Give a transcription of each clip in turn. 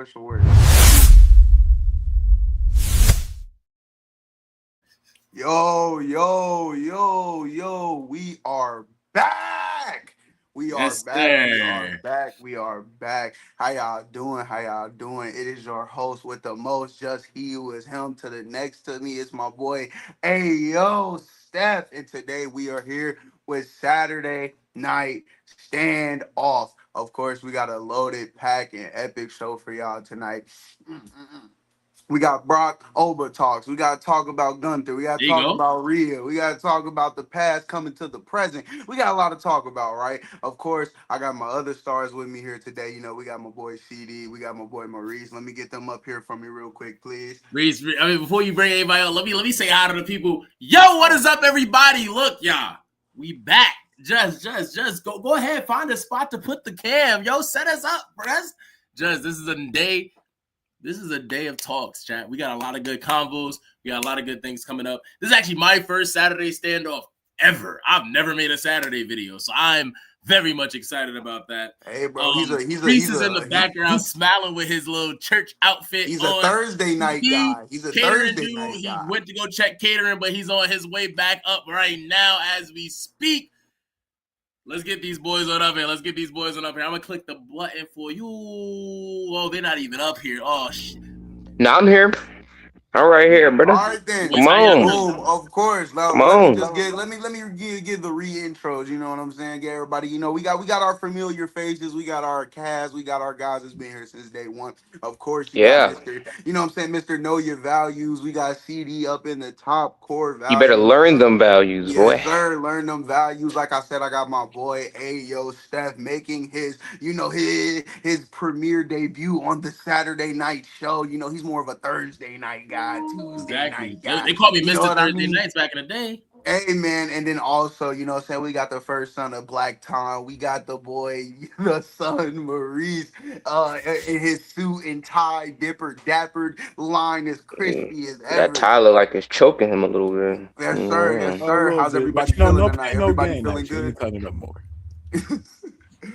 it should work. Yo, yo, yo, yo, we are back. We are Yes, back. We are sir. back. We are back. How y'all doing? How y'all doing? It is your host with the most, just he who is him. To the next to me is my boy, hey yo, Steph. And today we are here with Saturday Night Stand Off. Of course, we got a loaded pack and epic show for y'all tonight. Mm-mm-mm. We got Brock Ober talks. We got to talk about Gunther. We got to There you talk go. about Rhea. We got to talk about the past coming to the present. We got a lot to talk about, right? Of course, I got my other stars with me here today. You know, we got my boy CD. We got my boy Maurice. Let me get them up here for me real quick, please. Reese, I mean, before you bring anybody else, let me say hi to the people. Yo, what is up, everybody? Look, y'all, we back. Just go ahead, find a spot to put the cam. Yo, set us up, bro. This is a day. This is a day of talks, chat. We got a lot of good combos. We got a lot of good things coming up. This is actually my first Saturday standoff ever. I've never made a Saturday video, so I'm very much excited about that. Hey, bro, he's Reese is in the background smiling with his little church outfit he's on. a Thursday night guy. He's a Catering Thursday dude. night He guy. went to go check catering, but he's on his way back up right now as we speak. Let's get these boys on up here. I'm gonna click the button for you. Oh, they're not even up here. Oh shit. Now I'm here. All right, here, brother. All right then. Come on. Boom. Of course. Now Come let me on. just get let me give the re-intros. You know what I'm saying? Get everybody. You know we got our familiar faces. We got our cast. We got our guys that's been here since day one. Of course, you got Yeah. Mr. You know what I'm saying? Mr. Know Your Values. We got CD up in the top core You better values. learn them values, Yes, boy. sir. Learn them values. Like I said, I got my boy Ayo Steph making his, his premiere debut on the Saturday night show. You know, he's more of a Thursday night guy, Tuesday Exactly. night guy. They called me You know Mr. what I Thursday mean? Nights back in the day. Hey man, and then also, you know what I'm saying, we got the first son of Black Tom. We got the boy, the son Maurice, in his suit and tie, dappered, line as crispy as That ever. Tyler like is choking him a little bit. Yes, sir. Yes, Yeah. A sir. little How's bit, but everybody you know, feeling no tonight? pain, no Everybody gain. feeling Actually, let me good? tell you no more.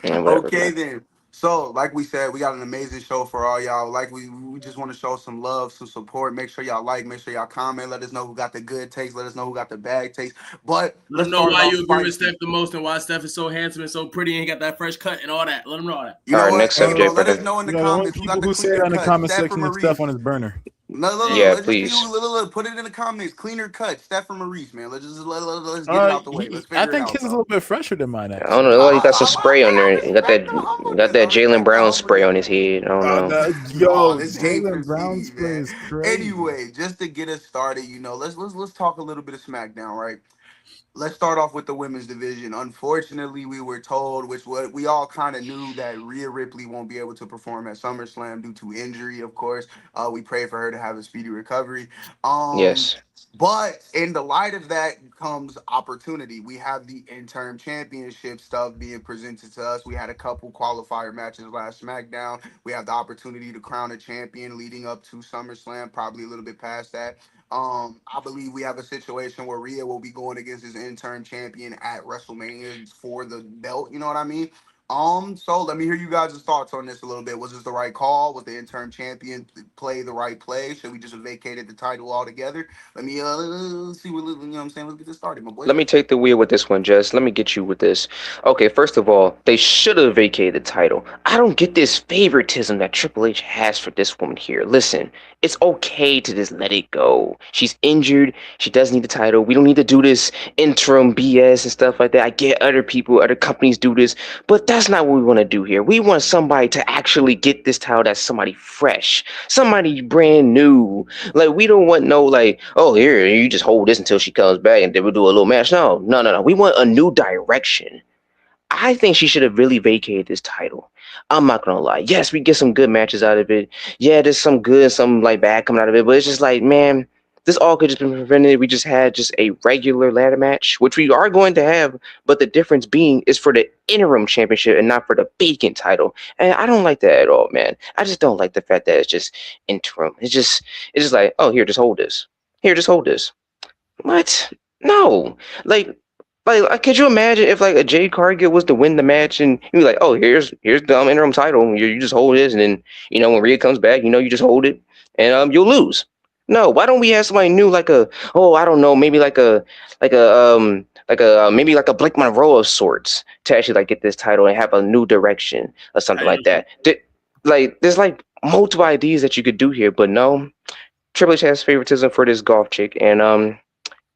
Yeah, whatever, Okay man. then. So, like we said, we got an amazing show for all y'all. Like we just want to show some love, some support. Make sure y'all like, make sure y'all comment. Let us know who got the good takes. Let us know who got the bad takes. But Let let's them know start it why off you agree with spicy. Steph the most and why Steph is so handsome and so pretty and got that fresh cut and all that. Let them know all that. You All know right, what? next Hey, bro, subject, let us brother. know in the You know, the only comments who got people the who say cleaner that in the cut, comment Steph or section is Steph Maurice. on his burner. No. Yeah, Let's just see please. who. Put it in the comments. Cleaner cut, Steph or Maurice, man. Let's get it out the way. Let's I figure it think out, his is a bro. little bit fresher than mine, I don't actually. know. He got some I'm spray on there. I He got that respect the Jalen Brown spray on his humbleness. head. I don't know. Oh, Yo, this hate for Jalen Brown CD, spray man. is crazy. Anyway, just to get us started, let's talk a little bit of SmackDown, right? Let's start off with the women's division. Unfortunately, we were told, which what we all kind of knew, that Rhea Ripley won't be able to perform at SummerSlam due to injury. Of course, we pray for her to have a speedy recovery. Um, Yes. but in the light of that comes opportunity. We have the interim championship stuff being presented to us. We had a couple qualifier matches last SmackDown. We have the opportunity to crown a champion leading up to SummerSlam, probably a little bit past that. I believe we have a situation where Rhea will be going against his interim champion at WrestleMania for the belt. You know what I mean? So let me hear you guys' thoughts on this a little bit. Was this the right call? Was the interim champion play the right play? Should we just have vacated the title altogether? Let me see what you know what I'm saying. Let's get this started, my boy. Let me take the wheel with this one, Jess. Let me get you with this. Okay, first of all, they should have vacated the title. I don't get this favoritism that Triple H has for this woman here. Listen, it's okay to just let it go. She's injured. She does need the title. We don't need to do this interim BS and stuff like that. I get other people, other companies do this, but that's not what we want to do here. We want somebody to actually get this title that's somebody fresh, somebody brand new. Like, we don't want no, like, oh, here, you just hold this until she comes back and then we'll do a little match. No. We want a new direction. I think she should have really vacated this title. I'm not gonna lie. Yes, we get some good matches out of it. Yeah, there's some good, some like bad coming out of it. But it's just like, man, this all could just been prevented. We just had just a regular ladder match, which we are going to have. But the difference being is for the interim championship and not for the vacant title. And I don't like that at all, man. I just don't like the fact that it's just interim. It's just like, oh, here, just hold this. Here, just hold this. What? No. Like, Could you imagine if like a Jade Cargill was to win the match and you'd be like, oh, here's the interim title. You just hold this, and then when Rhea comes back, you just hold it, and you'll lose. No, why don't we have somebody new like I don't know, maybe maybe like a Blake Monroe of sorts to actually like get this title and have a new direction or something like that. There's like multiple ideas that you could do here, but no, Triple H has favoritism for this golf chick, and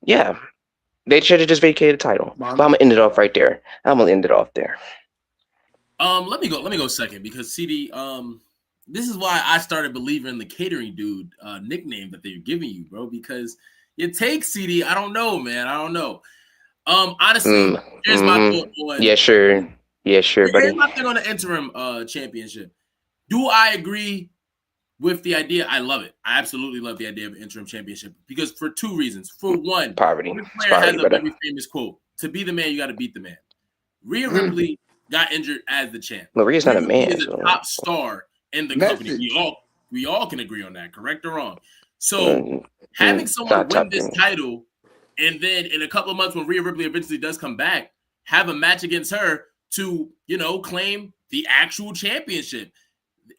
yeah, they should have just vacated the title. But I'm gonna end it off right there. I'm gonna end it off there. Let me go second because CD. This is why I started believing in the catering dude nickname that they're giving you, bro. Because your take, CD. I don't know, man. I don't know. Honestly, here's my thought on. Yeah, sure. Yeah, sure, buddy. Here's my thing on the interim championship. Do I agree with the idea? I love it. I absolutely love the idea of an interim championship because for two reasons. For one, poverty. Ric Flair has a very famous quote: "To be the man, you got to beat the man." Rhea Ripley got injured as the champ. Rhea's not a man. Is a top star in the company. We all can agree on that, correct or wrong. So having someone win this title, and then in a couple of months when Rhea Ripley eventually does come back, have a match against her to claim the actual championship.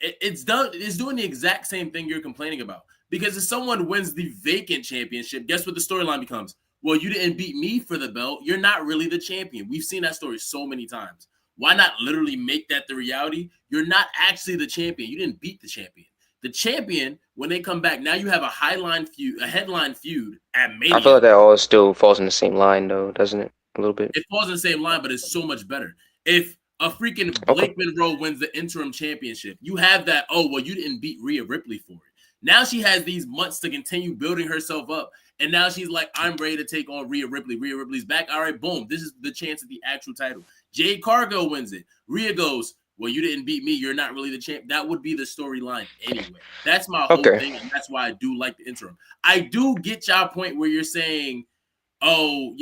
It's doing the exact same thing you're complaining about. Because if someone wins the vacant championship, guess what the storyline becomes? Well, you didn't beat me for the belt. You're not really the champion. We've seen that story so many times. Why not literally make that the reality? You're not actually the champion. You didn't beat the champion. The champion, when they come back, now you have a headline feud at Mania. I feel like that all still falls in the same line, though, doesn't it? A little bit. It falls in the same line, but it's so much better. If a freaking Blake Monroe wins the interim championship, you have that, oh, well, you didn't beat Rhea Ripley for it. Now she has these months to continue building herself up. And now she's like, I'm ready to take on Rhea Ripley. Rhea Ripley's back. All right, boom. This is the chance at the actual title. Jade Cargill wins it. Rhea goes, well, you didn't beat me. You're not really the champ. That would be the storyline anyway. That's my whole thing, and that's why I do like the interim. I do get y'all point where you're saying, oh,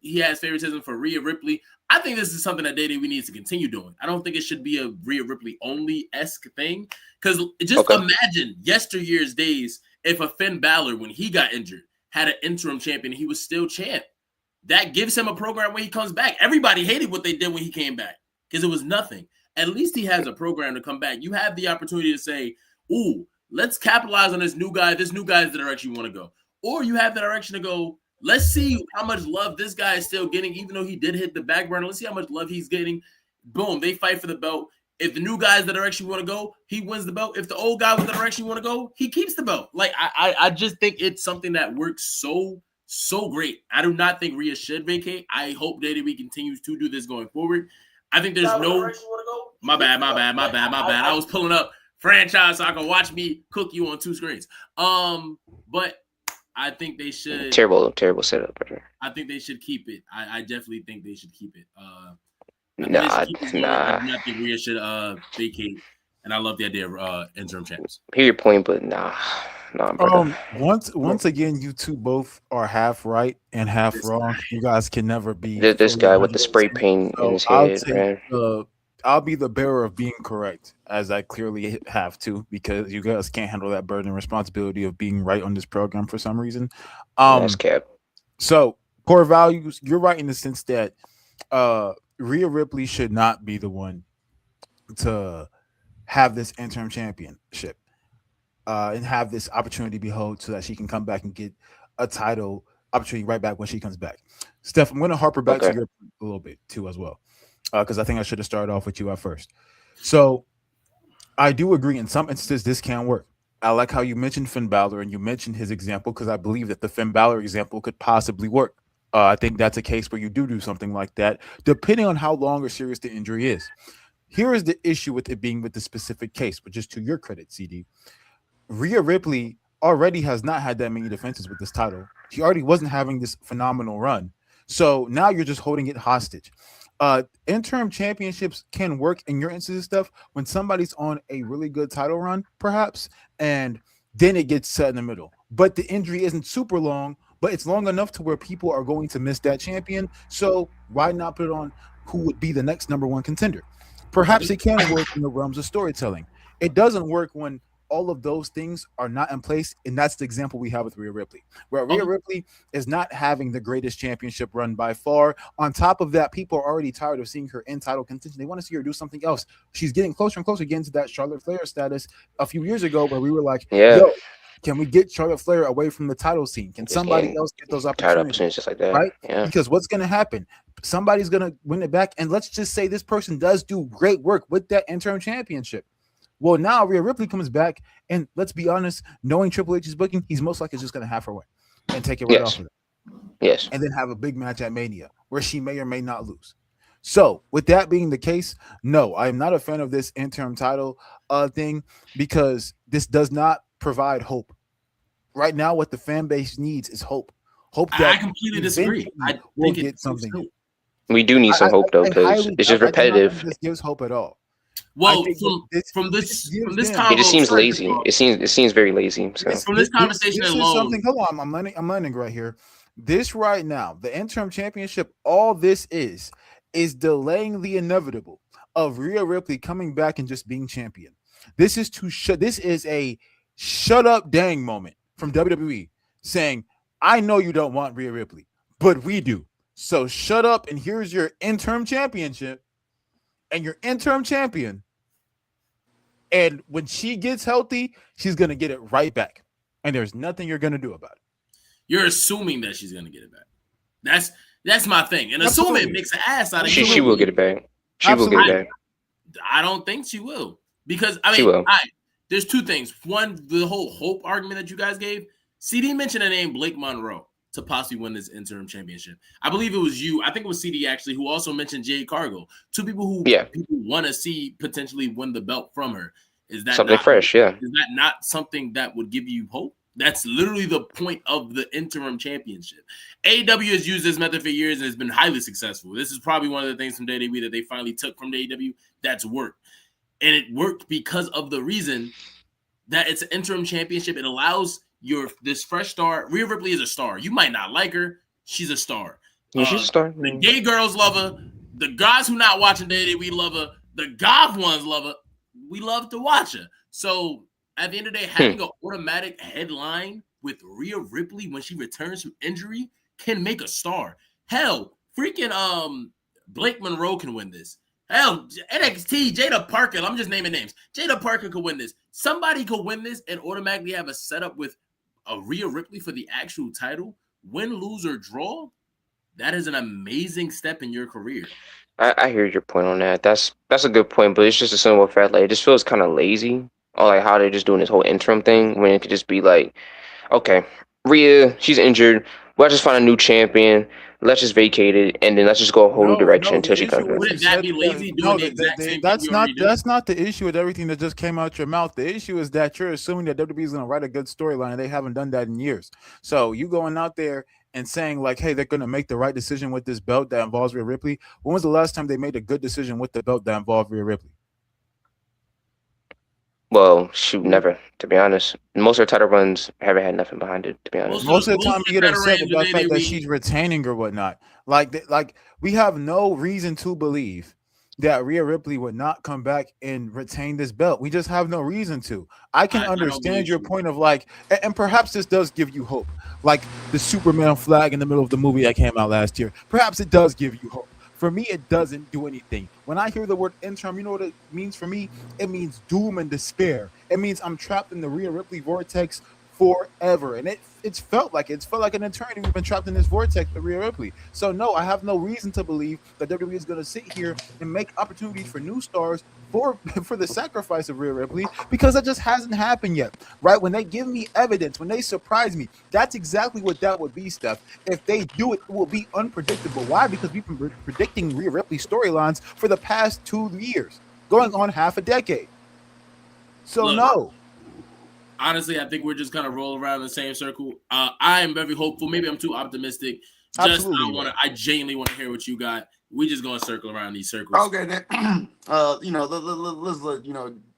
he has favoritism for Rhea Ripley. I think this is something that WWE needs to continue doing. I don't think it should be a Rhea Ripley only-esque thing. Because just imagine yesteryear's days if a Finn Balor, when he got injured, had an interim champion, he was still champ. That gives him a program when he comes back. Everybody hated what they did when he came back because it was nothing. At least he has a program to come back. You have the opportunity to say, ooh, let's capitalize on this new guy. This new guy is the direction you want to go. Or you have the direction to go, let's see how much love this guy is still getting, even though he did hit the back burner. Let's see how much love he's getting. Boom, they fight for the belt. If the new guy is the direction you want to go, he wins the belt. If the old guy was the direction you want to go, he keeps the belt. Like, I just think it's something that works so great. I do not think Rhea should vacate. I hope WWE continues to do this going forward. I think there's no – my bad. I was pulling up franchise so I can watch me cook you on two screens. But I think they should – Terrible setup. I think they should keep it. I definitely think they should keep it. Nah. I think Rhea should vacate, and I love the idea of interim champs. Hear your point, but nah, brother. Once again, you two both are half right and half wrong. You guys can never be. This guy with the spray paint in his head, man. I'll be the bearer of being correct, as I clearly have to, because you guys can't handle that burden and responsibility of being right on this program for some reason. That's cap. So core values, you're right in the sense that Rhea Ripley should not be the one to have this interim championship and have this opportunity be held so that she can come back and get a title opportunity right back when she comes back. Steph, I'm going to harper back to your point a little bit too as well, because I think I should have started off with you at first. So I do agree in some instances this can work. I like how you mentioned Finn Balor and you mentioned his example because I believe that the Finn Balor example could possibly work. I think that's a case where you do something like that, depending on how long or serious the injury is. Here is the issue with it being with the specific case, but just to your credit, CD. Rhea Ripley already has not had that many defenses with this title. She already wasn't having this phenomenal run. So now you're just holding it hostage. Interim championships can work in your instance of stuff when somebody's on a really good title run, perhaps, and then it gets set in the middle. But the injury isn't super long, but it's long enough to where people are going to miss that champion. So why not put it on who would be the next number one contender? Perhaps it can work in the realms of storytelling. It doesn't work when all of those things are not in place, and that's the example we have with Rhea Ripley, where Rhea Okay. Ripley is not having the greatest championship run by far. On top of that, people are already tired of seeing her in title contention. They want to see her do something else. She's getting closer and closer, getting to that Charlotte Flair status a few years ago, where we were like, Yeah, "Yo, can we get Charlotte Flair away from the title scene? Can just somebody getting else get those tired of opportunities?" opportunities just like that. Right? Yeah. Because what's going to happen? Somebody's going to win it back. And let's just say this person does do great work with that interim championship. Well, now Rhea Ripley comes back, and let's be honest, knowing Triple H's booking, he's most likely just going to have her win and take it right off Yes. of it, Yes. and then have a big match at Mania where she may or may not lose. So, with that being the case, no, I am not a fan of this interim title thing because this does not provide hope. Right now, what the fan base needs is hope. Hope I that completely disagree. eventually I we'll think it get something. too. We do need some hope though, I because highly it's doubt. just I do not think repetitive. this gives hope at all. I Well, think that from this gives this them. It just convo, seems sorry to lazy. cut you off. It seems very lazy. So From this conversation This is alone, something. Hold on, I'm landing right here. This right now, the interim championship. All this is delaying the inevitable of Rhea Ripley coming back and just being champion. This is to shut. This is a shut up dang moment from WWE saying, "I know you don't want Rhea Ripley, but we do. So shut up and here's your interim championship and your interim champion. And when she gets healthy, she's gonna get it right back. And there's nothing you're gonna do about it." you're assuming that she's gonna get it back. That's my thing. And Absolutely. assuming makes an ass out of she will get it back. She will get Absolutely. it back. I don't think she will. Because I She mean, will. there's two things. One, the whole hope argument that you guys gave. CD mentioned the name Blake Monroe to possibly win this interim championship. I believe it was you. I think it was CD actually who also mentioned Jade Cargill. Two people who Yeah. people want to see potentially win the belt from her. Is that Something not, fresh, yeah. Is that not something that would give you hope? That's literally the point of the interim championship. AEW has used this method for years and has been highly successful. This is probably one of the things from WWE that they finally took from the AEW that's worked. And it worked because of the reason that it's an interim championship. It allows this fresh star. Rhea Ripley is a star. You might not like her. She's a star. Yeah, she's a star. The gay girls love her. The guys who not watching WWE love her. The goth ones love her. We love to watch her. So at the end of the day, having an automatic headline with Rhea Ripley when she returns from injury can make a star. Hell, freaking Blake Monroe can win this. Hell, NXT, Jada Parker, I'm just naming names. Jada Parker could win this. Somebody could win this and automatically have a setup with a Rhea Ripley for the actual title. Win, lose, or draw, that is an amazing step in your career. I hear your point on that. That's a good point, but it's just a simple fact. Like, it just feels kind of lazy, or like how they're just doing this whole interim thing when it could just be like, okay, Rhea, she's injured. Let's just find a new champion. Let's just vacate it, and then let's just go a whole new direction until she comes back. Wouldn't that be lazy doing the exact same thing That's you not already do? that's not the issue with everything that just came out your mouth. The issue is that you're assuming that WWE is going to write a good storyline, and they haven't done that in years. So you going out there and saying like, "Hey, they're going to make the right decision with this belt that involves Rhea Ripley." When was the last time they made a good decision with the belt that involved Rhea Ripley? Well, shoot, never. To be honest, most of her title runs haven't had nothing behind it. To be honest, Most of the time, most you get of the upset title about the reigns fact of that WWE she's retaining or whatnot. Like we have no reason to believe that Rhea Ripley would not come back and retain this belt. We just have no reason to. I can I don't understand believe your you. point of like, and perhaps this does give you hope, like the Superman flag in the middle of the movie that came out last year. Perhaps it does give you hope. For me, it doesn't do anything. When I hear the word interim, you know what it means for me? It means doom and despair. It means I'm trapped in the Rhea Ripley vortex forever. And it's felt like an eternity we've been trapped in this vortex with Rhea Ripley. So no, I have no reason to believe that WWE is going to sit here and make opportunities for new stars for the sacrifice of Rhea Ripley, because that just hasn't happened yet. Right? When they give me evidence, when they surprise me, that's exactly what that would be, Steph. If they do it, it will be unpredictable. Why? Because we've been predicting Rhea Ripley storylines for the past 2 years, going on half a decade. So Look, no. honestly, I think we're just kind of rolling around in the same circle. I am very hopeful. Maybe I'm too optimistic. Absolutely. I genuinely want to hear what you got. We just gonna circle around these circles. Okay, then, let's look.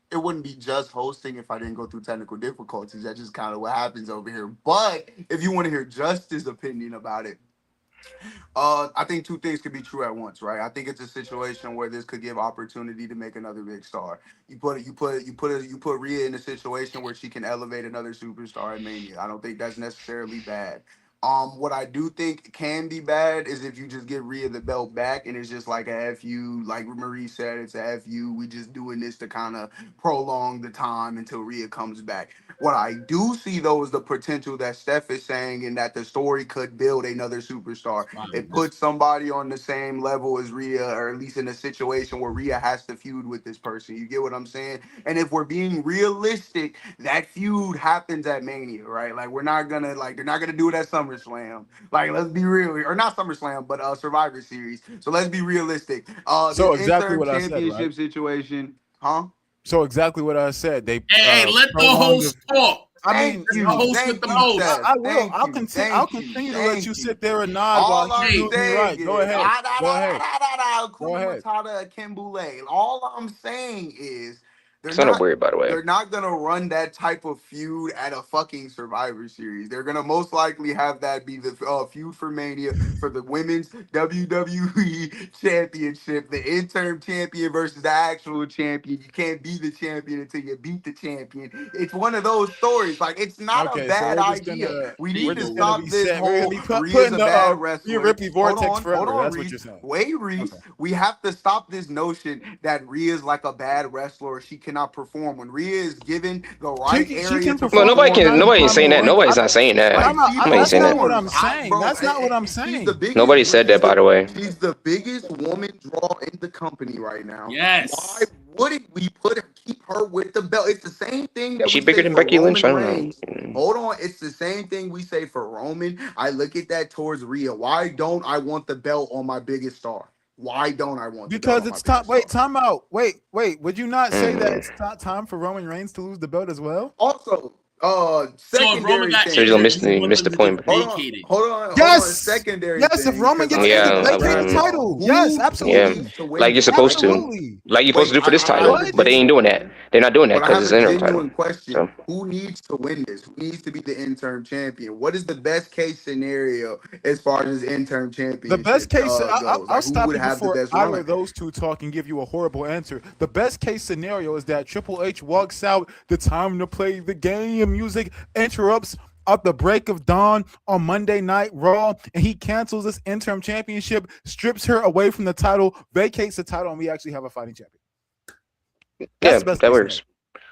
It wouldn't be just hosting if I didn't go through technical difficulties. That's just kind of what happens over here. But if you want to hear Justice's opinion about it, I think two things could be true at once, right? I think it's a situation where this could give opportunity to make another big star. You put Rhea in a situation where she can elevate another superstar at Mania. I don't think that's necessarily bad. What I do think can be bad is if you just give Rhea the belt back and it's just like a FU, like Marie said, it's a FU. We just doing this to kind of prolong the time until Rhea comes back. What I do see though is the potential that Steph is saying, and that the story could build another superstar. It puts somebody on the same level as Rhea, or at least in a situation where Rhea has to feud with this person. You get what I'm saying? And if we're being realistic, that feud happens at Mania, right? Like we're not gonna like they're not gonna do it at SummerSlam. Like let's be real, or not SummerSlam, but Survivor Series. So let's be realistic. So This exactly interim what I said, right? championship situation, huh? So exactly what I said. They Hey, let the prolonged host talk. I Thank mean, That's the you, host with thank the you, most. Seth. I will. Thank you, I'll thank you, continue to let thank you you. sit there and nod while All you I'm Hey, prove me saying right. Go is, ahead. Go ahead. Go Kuna ahead. Matata Kimbule. All I'm saying is, they're It's not a not. word, by the way. They're not gonna run that type of feud at a fucking Survivor Series. They're gonna most likely have that be the feud for Mania for the women's WWE Championship, the interim champion versus the actual champion. You can't be the champion until you beat the champion. It's one of those stories. Like it's not a Okay, so bad we're just idea. gonna We see, need we're to just gonna yo, be stop this set. We're gonna whole be Rhea's putting a the bad Rhea wrestler. Ripley Hold vortex on, hold forever. on, That's what Reese. you're saying. Wait, Reese. Okay. We have to stop this notion that Rhea's like a bad wrestler or she cannot perform. When Rhea is given the right She area can to Well, perform nobody any perform, can. kind of she Nobody ain't time in saying the that. ring. Nobody's not saying that. like she Nobody ain't That's saying not that. what I'm performs. saying. Bro, That's not what I'm she's the saying. Nobody biggest. said that, by the way. She's the biggest woman draw in the company right now. Why yes. wouldn't we keep her with the belt? It's the same thing Is that she we bigger say than for Becky Lynch? Roman I don't know. Reigns. Hold on, it's the same thing we say for Roman. I look at that towards Rhea. Why don't I want the belt on my biggest star? Why don't I want the belt Because on my it's time. biggest Wait, star? time out. Wait. Would you not say that Mm. it's not time for Roman Reigns to lose the belt as well? Also, So if Roman secondary got So you thing. don't injured, miss you the want missed them the to just point. vacate it. Hold on. Yes. Secondary Yes. If thing, Roman because gets I injured, gotta Yeah, I vacate gotta the talk. title. Yes, Who yeah, absolutely. needs to win like you're this? supposed to, Absolutely. like you're supposed to Wait, do for this I have title, a What? but they ain't genuine doing that. They're not doing that but I because have it's a an interim title. genuine question. So Who needs to win this? Who needs to be the interim champion? What is the best case scenario as far as this interim The best championship case, goes? I'll Like, who stop would you have the before best either run? of those two talk and give you a horrible answer. The best case scenario is that Triple H walks out, the time to play the game music interrupts at the break of dawn on Monday Night Raw, and he cancels this interim championship, strips her away from the title, vacates the title, and we actually have a fighting champion. That's yeah, the best that case scenario. works.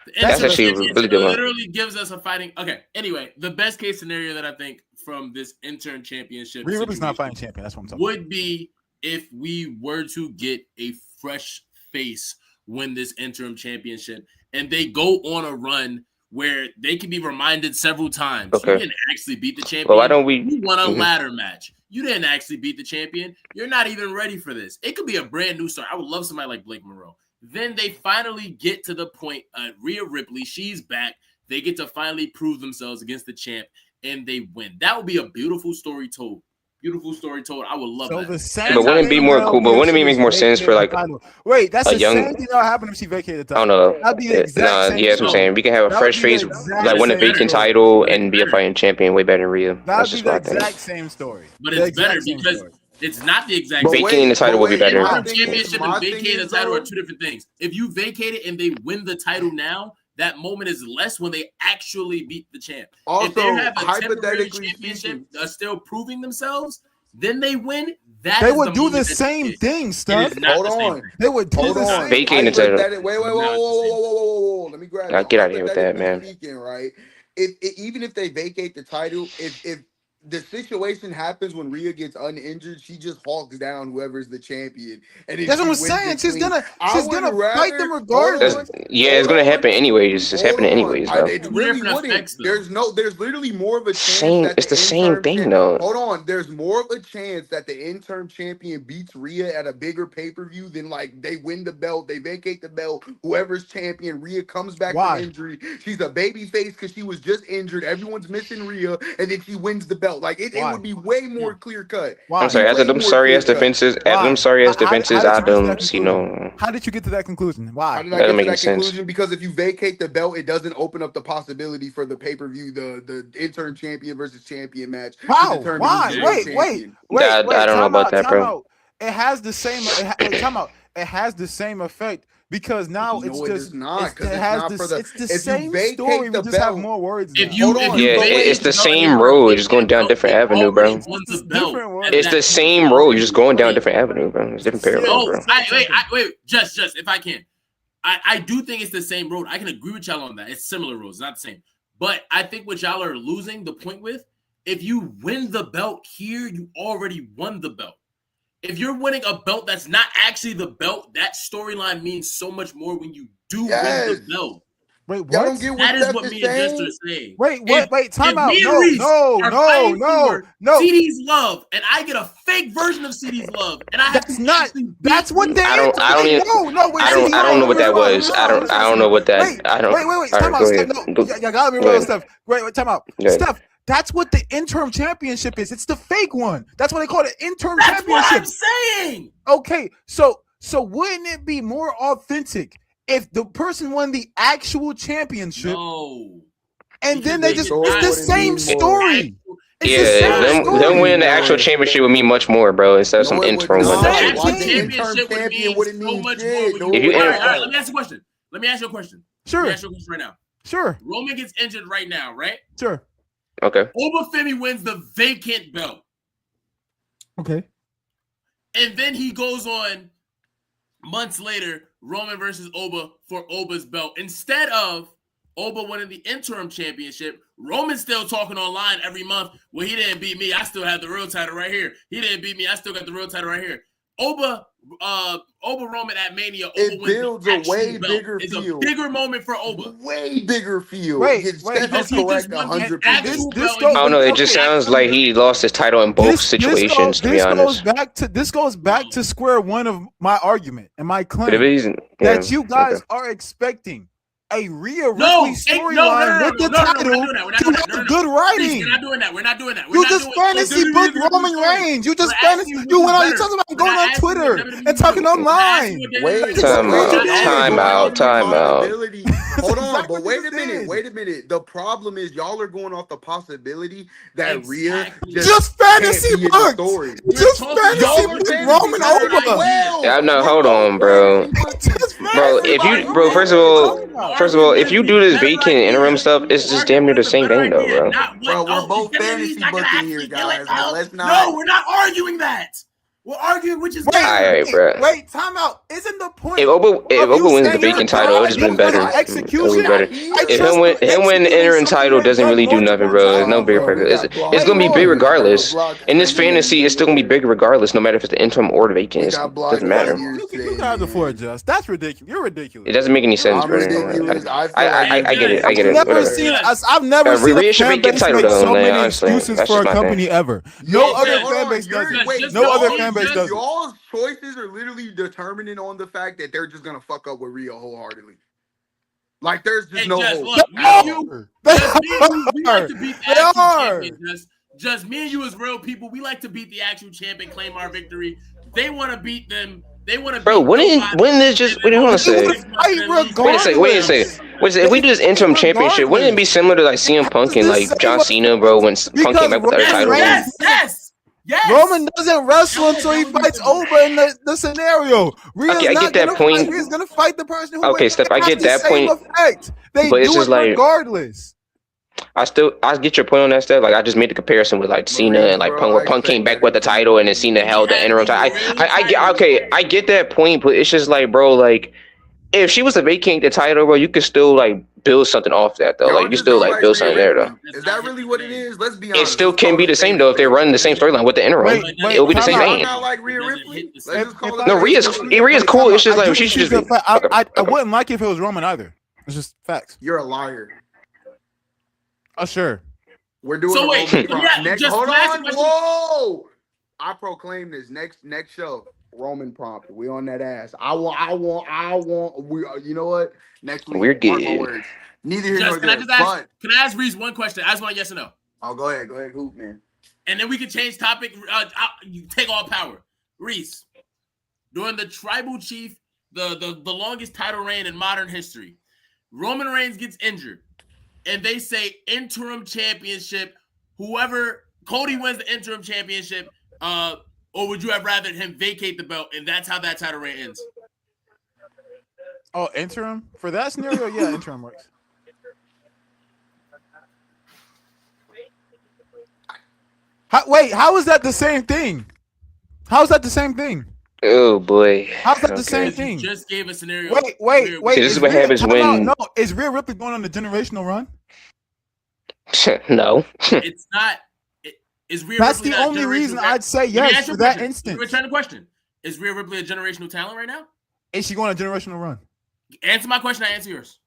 The That's That's the interim best actually case a scenario. really championship good one. literally gives us a fighting. Okay. Anyway, the best case scenario that I think from this interim championship Rhea Ripley's not situation fighting champion. That's what I'm talking about. would be if we were to get a fresh face win this interim championship and they go on a run where they can be reminded several times you Okay. didn't actually beat the Well, why champion. don't we? You won a Mhm. ladder match. You didn't actually beat the champion. You're not even ready for this. It could be a brand new start. I would love somebody like Blake Monroe. Then they finally get to the point. Rhea Ripley, she's back. They get to finally prove themselves against the champ, and they win. That would be a beautiful story told. Beautiful story told. I would love So that. the But That's same how wouldn't it you be thing know. more that cool? would But be if wouldn't she it make was more sense for vacated the like title. Wait, that's a the young? same thing that would happen if she vacated the I don't title. know. That'd be the exact Nah, same yeah, that's what I'm story. saying. We can have a That would fresh be the face, But like exact win a it's same better. vacant story. title But it's and be a better. fighting champion way better than Rhea. That's That'd be just the what I think. exact same story. But The it's better exact same because story. it's not the exact But same Vacating the story. wait, title would be better. Interim Yeah. championship and my thing vacating the is title are though. two different things. If you vacate it and they win the title now, that moment is less when they actually beat the champ. If they Also, have a temporary hypothetically championship speaking, still proving themselves, then they win. That They is the would do the moment that you same get. thing, It Steph. is not hold the same on. thing. They would do It Hold is the not. on. same Vacating the thing. title. Hypothetic. Wait, It wait, is whoa, not whoa, the whoa, same whoa, thing. whoa, whoa, whoa, whoa. Let me grab I'll it. get out of here with that, Hypothetically man. speaking, right? If even if they vacate the title, if the situation happens when Rhea gets uninjured, she just hawks down whoever's the champion, and then That's what she I'm wins saying. it clean. I She's would gonna fight them rather That's, regardless. yeah, it's hold gonna on, happen anyways. It's hold happening on. anyways, though. It Two really different wouldn't. effects, though. There's literally more of a chance Same. that It's the the same interim thing, champ. though. Hold on. There's more of a chance that the interim champion beats Rhea at a bigger pay per view than like they win the belt, they vacate the belt. Whoever's champion, Rhea comes back from Why? injury. She's a baby face because she was just injured. Everyone's missing Rhea, and then she wins the belt. belt. Like it Why? would be way more clear cut. Why? I'm sorry. Be After way them more sorry ass clear-cut. defenses, Why? after them sorry ass How did defenses, you I get to that don't see conclusion? no. How did you get to that conclusion? How Why? did That I don't get to make that any sense. conclusion? Because if you vacate the belt, it doesn't open up the possibility for the pay-per-view, the interim champion versus champion match to How? determine Why? who's the real Wait. champion. I don't know about that, Time bro. out. It has the same. Wait, time out. It has the same effect because now it's No, it just does not, because it it's has not this. for the. It's the If you same vacate story. We the just have belt, more words. If now. you, Hold if on, you Yeah, but it's wait, the vacate same belt road. and You're just going down a belt, different they avenue, already bro. won It's the belt different at words. It's that the point. same road. You're just going down a different avenue, bro. It's different Same- parallel, No, bro. wait, just if I can, I do think it's the same road. I can agree with y'all on that. It's similar roads, not the same. But I think what y'all are losing the point with, if you win the belt here, you already won the belt. If you're winning a belt that's not actually the belt, that storyline means so much more when you do Yes. win the belt. Wait, y'all what? don't get what That is Steph what is me and Jester saying. are saying. Wait, what? Wait, time if out. me and No, Reese no, are no, fighting no, for no. CD's love, and I get a fake version of CD's love, and I have That's to not. actually That's beat what you. they. I don't even. No. Wait, I don't know what that was. I don't know what that. Wait, I don't. wait. All Time right, out. go Steph, ahead. no, Go, you gotta be go real, ahead. Steph. Wait, time out. Go ahead. Steph, that's what the interim championship is. It's the fake one. That's what they call it, interim That's what I'm championship. saying. Okay, so wouldn't it be more authentic if the person won the actual championship No. and then Because they just story it's the wouldn't same mean more. story. It's the Yeah, same them story. winning the actual championship would mean much more, bro. Instead of some No, it would interim The win. not. same Why thing. the interim Championship would champion mean wouldn't so mean much shit, more when dude. If you all enter- right, let me ask you a question. Let me ask you a question right now. Sure. Roman gets injured right now, right? Sure. Okay. Obafemi wins the vacant belt. Okay. And then he goes on months later, Roman versus Oba for Oba's belt. Instead of Oba winning the interim championship, Roman's still talking online every month. Well, he didn't beat me. I still have the real title right here. He didn't beat me. I still got the real title right here. Oba Roman at Mania. Oba It wins builds the a actual way belt. bigger It's field. a bigger moment for Oba. Way bigger field. Wait, Yeah, Steph Because is he correct just won the 100%. actual This belt. goes- I don't know. It just Okay. sounds like he lost his title in both situations. To be honest, This goes back to square one of my argument and my but if claim he's that you guys okay. are expecting a Rhea No, Ripley storyline with the title to have good writing. We're not doing that. We're not doing that. You just fantasy booked Roman Reigns. You just fantasy. You went on. You talking about going on Twitter and talking online. Wait, Time wait, out, y'all are time going out, off the time out. possibility. Hold on, exactly but what you wait a just minute. did. Wait a minute. The problem is y'all are going off the possibility that Rhea Exactly. Just can't fantasy be in the booked. story. Just talking- fantasy Y'all are booked fantasy Roman booking over. as well. Yeah, no, You're hold both on, bro. fantasy booking. Just Bro, fantasy if you, booked bro, Roman. first of all, if you do this vacant interim stuff, it's just damn near the same thing, though, bro. Bro, we're both fantasy booking here, guys. But let's No, not. we're not arguing that. We're arguing which is Wait, better. Alright, bro. wait, time out. Isn't the point? If Oba wins the saying vacant you're title, it would just not been better. doing It execution? would be better. I If trust him win the interim title doesn't really do nothing, bro. There's no bigger bro, we purpose. got blocked. It's gonna be big regardless. Blocked. In this fantasy, it's still gonna be big regardless, no matter if it's the interim or the vacant. We It got blocked. doesn't matter. You can have the floor, Just. That's ridiculous. You're ridiculous. It doesn't make any sense, I'm bro. ridiculous. I feel I get it. I I've get it. never Whatever. seen. I've never seen Rhea a should fan vacate base title, make though, so like, many honestly. excuses That's for a just my thing. company ever. Yo, No other hold fan on, base does it. wait, No other y'all- fan base does it. Y'all's choices are literally determining on the fact that they're just gonna fuck up with Rhea wholeheartedly. Like there's just Hey, no Jess, hope. look, me at and all. you, just me and you, we like to beat the They actual are. champion. Just me and you as real people, we like to beat the actual champion, claim our victory. They want to beat them. They want to Bro, beat wouldn't this just? What do you want to say? Wait a second. Wait a second. If we do this interim championship, wouldn't it be similar to like CM Punk and like John Cena, bro, when Punk came back with the other title? Yes. Roman doesn't wrestle until he fights over in the scenario. Rhea's Okay, I get that point. Rhea's gonna fight the person who Okay, wins. Steph, It I has get the that same point. Effect. They But do it's just it like- regardless. I get your point on that stuff. Like I just made the comparison with like Cena and like Punk, where Punk came back with the title and then Cena held the interim title. I get that point, but it's just like, bro, like if she was to vacate the title, bro, you could still like build something off that though. Y'all Like you just still don't like build something Rhea there though. Ripley. Is that really what it is? Let's be It honest. still Let's can call be it the same fake. though if they run the same storyline with the interim. Wait, It would be the same time out. Y'all thing. not like Rhea Ripley? Let's just call it. No, Rhea's cool. It's just like she should just be. I wouldn't like it if it was Roman either. It's just facts. You're a liar. Oh sure. We're doing So a wait, Roman yeah, prompt. Next, just hold last on. question. Whoa! I proclaim this next show. Roman prompt. We on that ass. I want. We. You know what? Next week. We're Mark my good. words. Neither here nor Can I there. just ask? But Can I ask Reese one question? I just want yes or no. go ahead, hoop man. And then we can change topic. You take all power. Reese, during the Tribal Chief, the longest title reign in modern history, Roman Reigns gets injured, and they say interim championship. Whoever Cody wins the interim championship, or would you have rather him vacate the belt, and that's how that title reign ends? Oh, interim for that scenario, yeah, interim works. How is that the same thing? How is that the same thing? Oh boy. How's that the same thing? You just gave a scenario. Wait. See, this is what happens when. No, is Rhea Ripley going on the generational run? No. It's not. Is Rhea That's Ripley the only reason I'd say Let me yes ask you for a that question. instance. Return the question. Is Rhea Ripley a generational talent right now? Is she going on a generational run? Answer my question. I answer yours.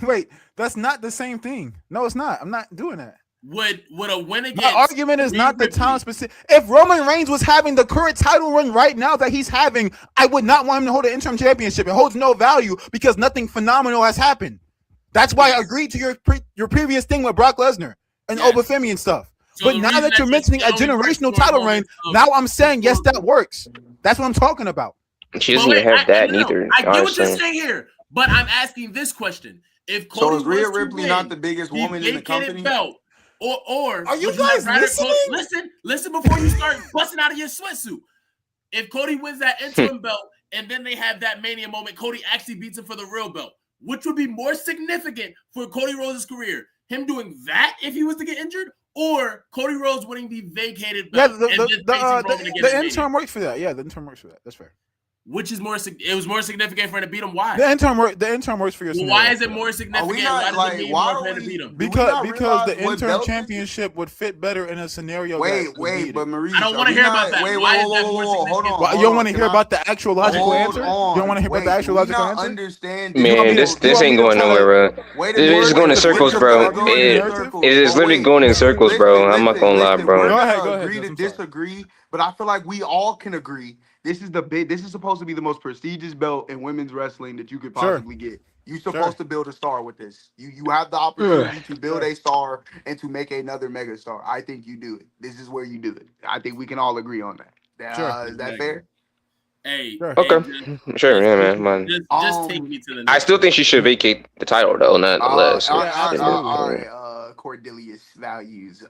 Wait, that's not the same thing. No, it's not. I'm not doing that. Would a win against My argument is Rhea not the Ripley- talent specific. If Roman Reigns was having the current title run right now that he's having, I would not want him to hold an interim championship. It holds no value because nothing phenomenal has happened. That's why I agreed to your previous thing with Brock Lesnar and Obafemi and stuff. So but the now reason that you're that's mentioning a the only generational first title four reign, moments of- now I'm saying yes, that works. That's what I'm talking about. She doesn't even have that neither. I get what you're honestly. saying here, but I'm asking this question: If So Cody is Rhea was to Ripley win not the biggest the woman in the vacated company? belt, or Are you would guys have rather listening? listen before you start busting out of your sweatsuit. If Cody wins that interim belt and then they have that Mania moment, Cody actually beats him for the real belt, which would be more significant for Cody Rhodes' career? Him doing that if he was to get injured, or Cody Rhodes winning the vacated Yeah, belt and then facing Roman again the at Mania? interim works for that. Yeah, the interim works for that. That's fair. Which is more? It was more significant for him to beat him. Why? The interim works for your. Well, scenario. why is it more Are significant? we not Why like? does it mean Why more for are him to beat we? him? Because the realize what interim belt championship would fit better in a scenario. Wait, but Maurice, I don't want to hear about that. Why is that more significant? Hold on. Well, you don't want to hear about the actual logical answer? You don't want to hear about the actual logical answer? Understand? Man, this ain't going nowhere, bro. This is going in circles, bro. It is literally going in circles, bro. I'm not gonna lie, bro. Go ahead, agree to disagree, but I feel like we all can agree. This is supposed to be the most prestigious belt in women's wrestling that you could possibly get. You're supposed to build a star with this. You have the opportunity to build a star and to make another mega star. I think you do it. This is where you do it. I think we can all agree on that. Is that fair? Hey, Okay, sure, yeah, man. Just take me to the next. I still think she should vacate the title, though, nonetheless. All right, Cordelius values.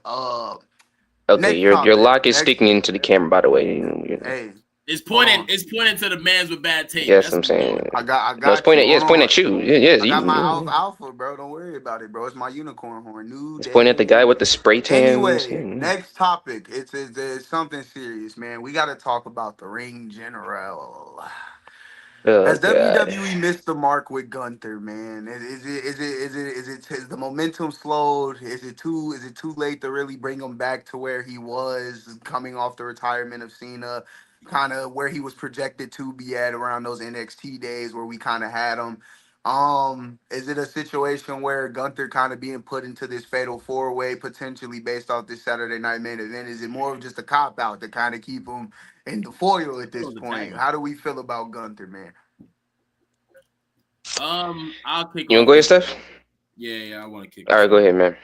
Okay, your lock is sticking into the camera, by the way. Hey, it's pointing to the mans with bad tape. Yes, I'm saying. I got. No, it's pointing at you. Yes, I got you. my alpha, bro. Don't worry about it, bro. It's my unicorn horn. It's pointing at the guy with the spray tan. Anyway, next topic. It's something serious, man. We got to talk about the ring general. Has WWE missed the mark with Gunther, man? Is the momentum slowed? Is it too late to really bring him back to where he was coming off the retirement of Cena, kind of where he was projected to be at around those NXT days where we kind of had him? Is it a situation where Gunther kind of being put into this fatal four-way potentially based off this Saturday night main event? Is it more of just a cop-out to kind of keep him in the foil at this point? How do we feel about Gunther, man? I'll kick. You want to go ahead, Steph? Yeah, I want to kick. All right, go ahead, man.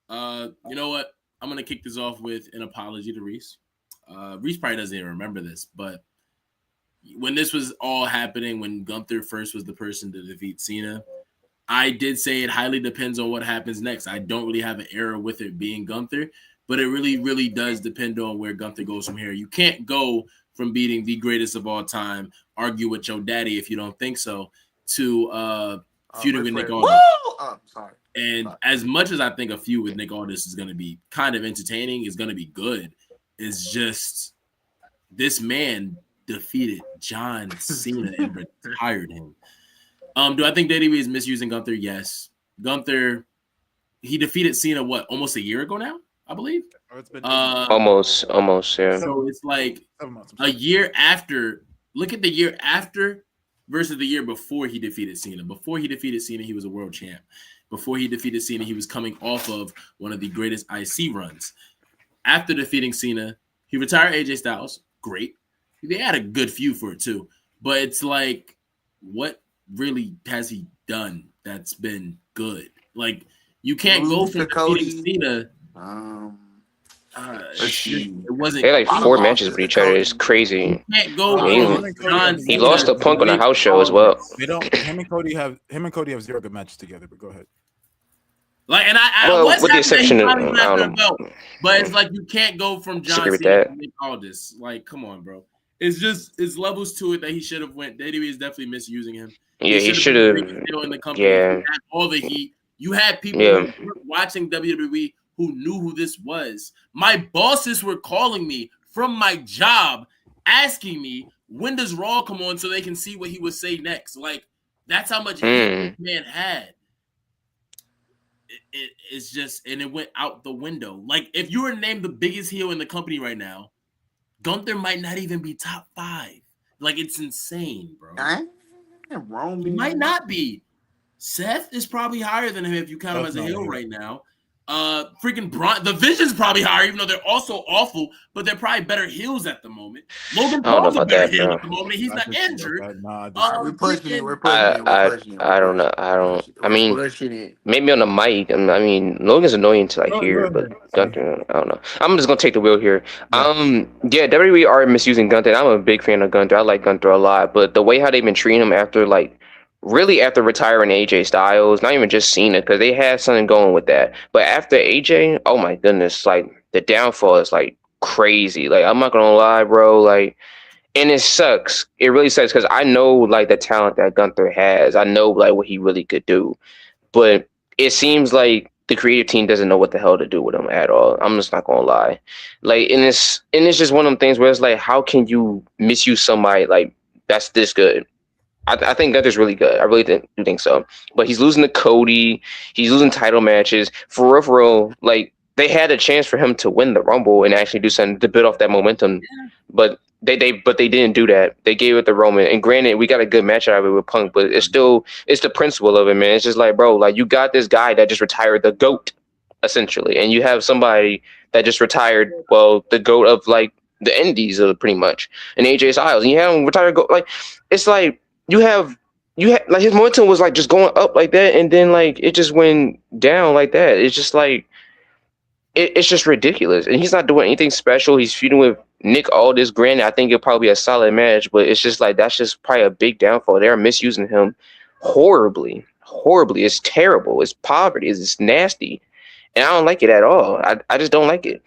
You know what? I'm gonna kick this off with an apology to Reese. Reese probably doesn't even remember this, but when this was all happening, when Gunther first was the person to defeat Cena, I did say it highly depends on what happens next. I don't really have an error with it being Gunther, but it really, really does depend on where Gunther goes from here. You can't go from beating the greatest of all time, argue with your daddy if you don't think so, to feuding with Nick Aldis. Sorry. And as much as I think a feud with Nick Aldis is going to be kind of entertaining, is going to be good, it's just this man defeated John Cena and retired him. Do I think WWE is misusing Gunther? Yes. Gunther, he defeated Cena, almost a year ago now, I believe? It's been almost, yeah. So it's like a year after. Look at the year after versus the year before he defeated Cena. Before he defeated Cena, he was a world champ. Before he defeated Cena, he was coming off of one of the greatest IC runs. After defeating Cena, he retired AJ Styles. Great. They had a good feud for it too. But it's like, what really has he done that's been good? Like, you can't go from defeating Cena. It wasn't. They had like A lot of 4 matches losses with to each other. Cody. It's crazy. You can't A go lot of Yeah, from losses Him and to Cody John Cody. he don't lost Cena to have to Punk on a Nick house show as well. Aldis. they don't. Him and Cody have zero good matches together. But go ahead. Like, and I Well, was with the happy that he exception of, finally went I after the don't belt, know, but it's like you can't go from John disagree with Cena that. to Nick Aldis. Like, come on, bro. It's levels to it that he should have went. WWE is definitely misusing him. He Yeah, he should have should been the biggest have. deal in the company. He Yeah, had all the heat. You had people yeah. who were watching WWE who knew who this was. My bosses were calling me from my job, asking me when does Raw come on so they can see what he would say next. Like, that's how much heat this Mm. man had. It's just, and it went out the window. Like, if you were named the biggest heel in the company right now, Gunther might not even be top 5. Like, it's insane, bro. He might Roman. not be. Seth is probably higher than him if you count him That's as a not heel a heel. right now. Freaking Braun, the Vision's probably higher, even though they're also awful, but they're probably better heels at the moment. Logan I don't know Paul's a about better that, heel bro. at the moment. He's I not disagree with injured. that. Nah, I disagree. We're pushing it. Freaking We're pushing it. We're I pushing it. I We're I don't pushing know. it. I don't. I We're mean, pushing it. maybe on the mic. I mean, Logan's annoying to like Go hear, but ahead. Gunther, I don't know. I'm just gonna take the wheel here. Yeah. Yeah, WWE are misusing Gunther. I'm a big fan of Gunther. I like Gunther a lot, but the way how they've been treating him after like really after retiring AJ Styles, not even just Cena, because they had something going with that. But after AJ, oh my goodness, like the downfall is like crazy. Like I'm not gonna lie, bro. Like, and it sucks. It really sucks because I know like the talent that Gunther has. I know like what he really could do, but it seems like the creative team doesn't know what the hell to do with him at all. I'm just not gonna lie. Like, and it's just one of them things where it's like, how can you misuse somebody like that's this good? I think Gunther's really good. I really do think so. But he's losing to Cody. He's losing title matches. For real, for real, like they had a chance for him to win the Rumble and actually do something to build off that momentum. But they didn't do that. They gave it to Roman. And granted, we got a good match out of it with Punk, but it's the principle of it, man. It's just like, bro, like you got this guy that just retired the GOAT, essentially. And you have somebody that just retired, well, the GOAT of like the indies pretty much. And AJ Styles. And you have him retire GOAT. Like it's like you had like his momentum was like just going up like that, and then like it just went down like that. It's just like it's just ridiculous, and he's not doing anything special. He's feuding with Nick Aldis. Granted, I think it'll probably be a solid match, but it's just like that's just probably a big downfall. They're misusing him horribly, horribly. It's terrible. It's poverty. It's nasty, and I don't like it at all. I just don't like it.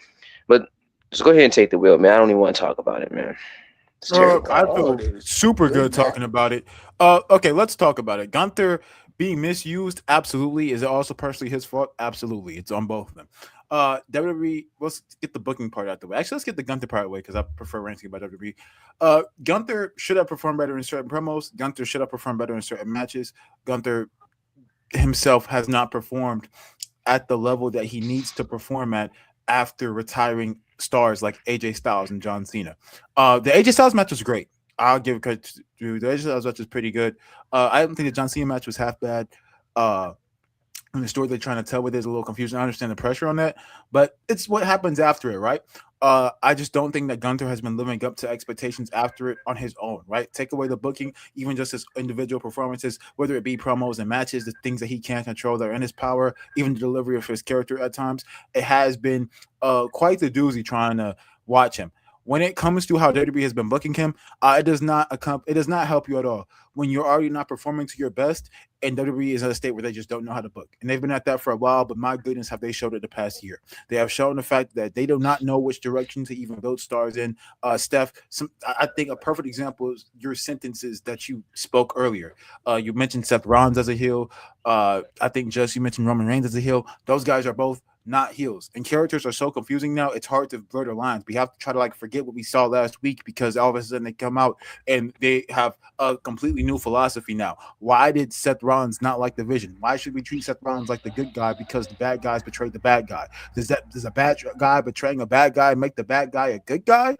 But just go ahead and take the wheel, man. I don't even want to talk about it, man. It's terrible. I Oh, feel it is. super good Good match. talking about it. Okay, let's talk about it. Gunther being misused, absolutely. Is it also partially his fault? Absolutely. It's on both of them. WWE, let's get the booking part out the way. Actually, let's get the Gunther part away because I prefer ranting about WWE. Gunther should have performed better in certain promos. Gunther should have performed better in certain matches. Gunther himself has not performed at the level that he needs to perform at after retiring stars like AJ Styles and John Cena. The AJ Styles match was great. I'll give credit to the AJ Styles match was pretty good. I don't think the John Cena match was half bad. And the story they're trying to tell with it is a little confusing. I understand the pressure on that, but it's what happens after it, right? I just don't think that Gunther has been living up to expectations after it on his own, right? Take away the booking, even just his individual performances, whether it be promos and matches, the things that he can't control that are in his power, even the delivery of his character at times. It has been quite the doozy trying to watch him. When it comes to how WWE has been booking him, it does not help you at all. When you're already not performing to your best, and WWE is in a state where they just don't know how to book, and they've been at that for a while. But my goodness, have they showed it the past year? They have shown the fact that they do not know which direction to even build stars in. Steph, I think a perfect example is your sentences that you spoke earlier. You mentioned Seth Rollins as a heel. I think you mentioned Roman Reigns as a heel. Those guys are both not heels, and characters are so confusing now. It's hard to blur the lines. We have to try to like forget what we saw last week because all of a sudden they come out and they have a completely new philosophy now. Why did Seth Rollins not like the Vision? Why should we treat Seth Rollins like the good guy because the bad guys betrayed the bad guy? Does a bad guy betraying a bad guy make the bad guy a good guy?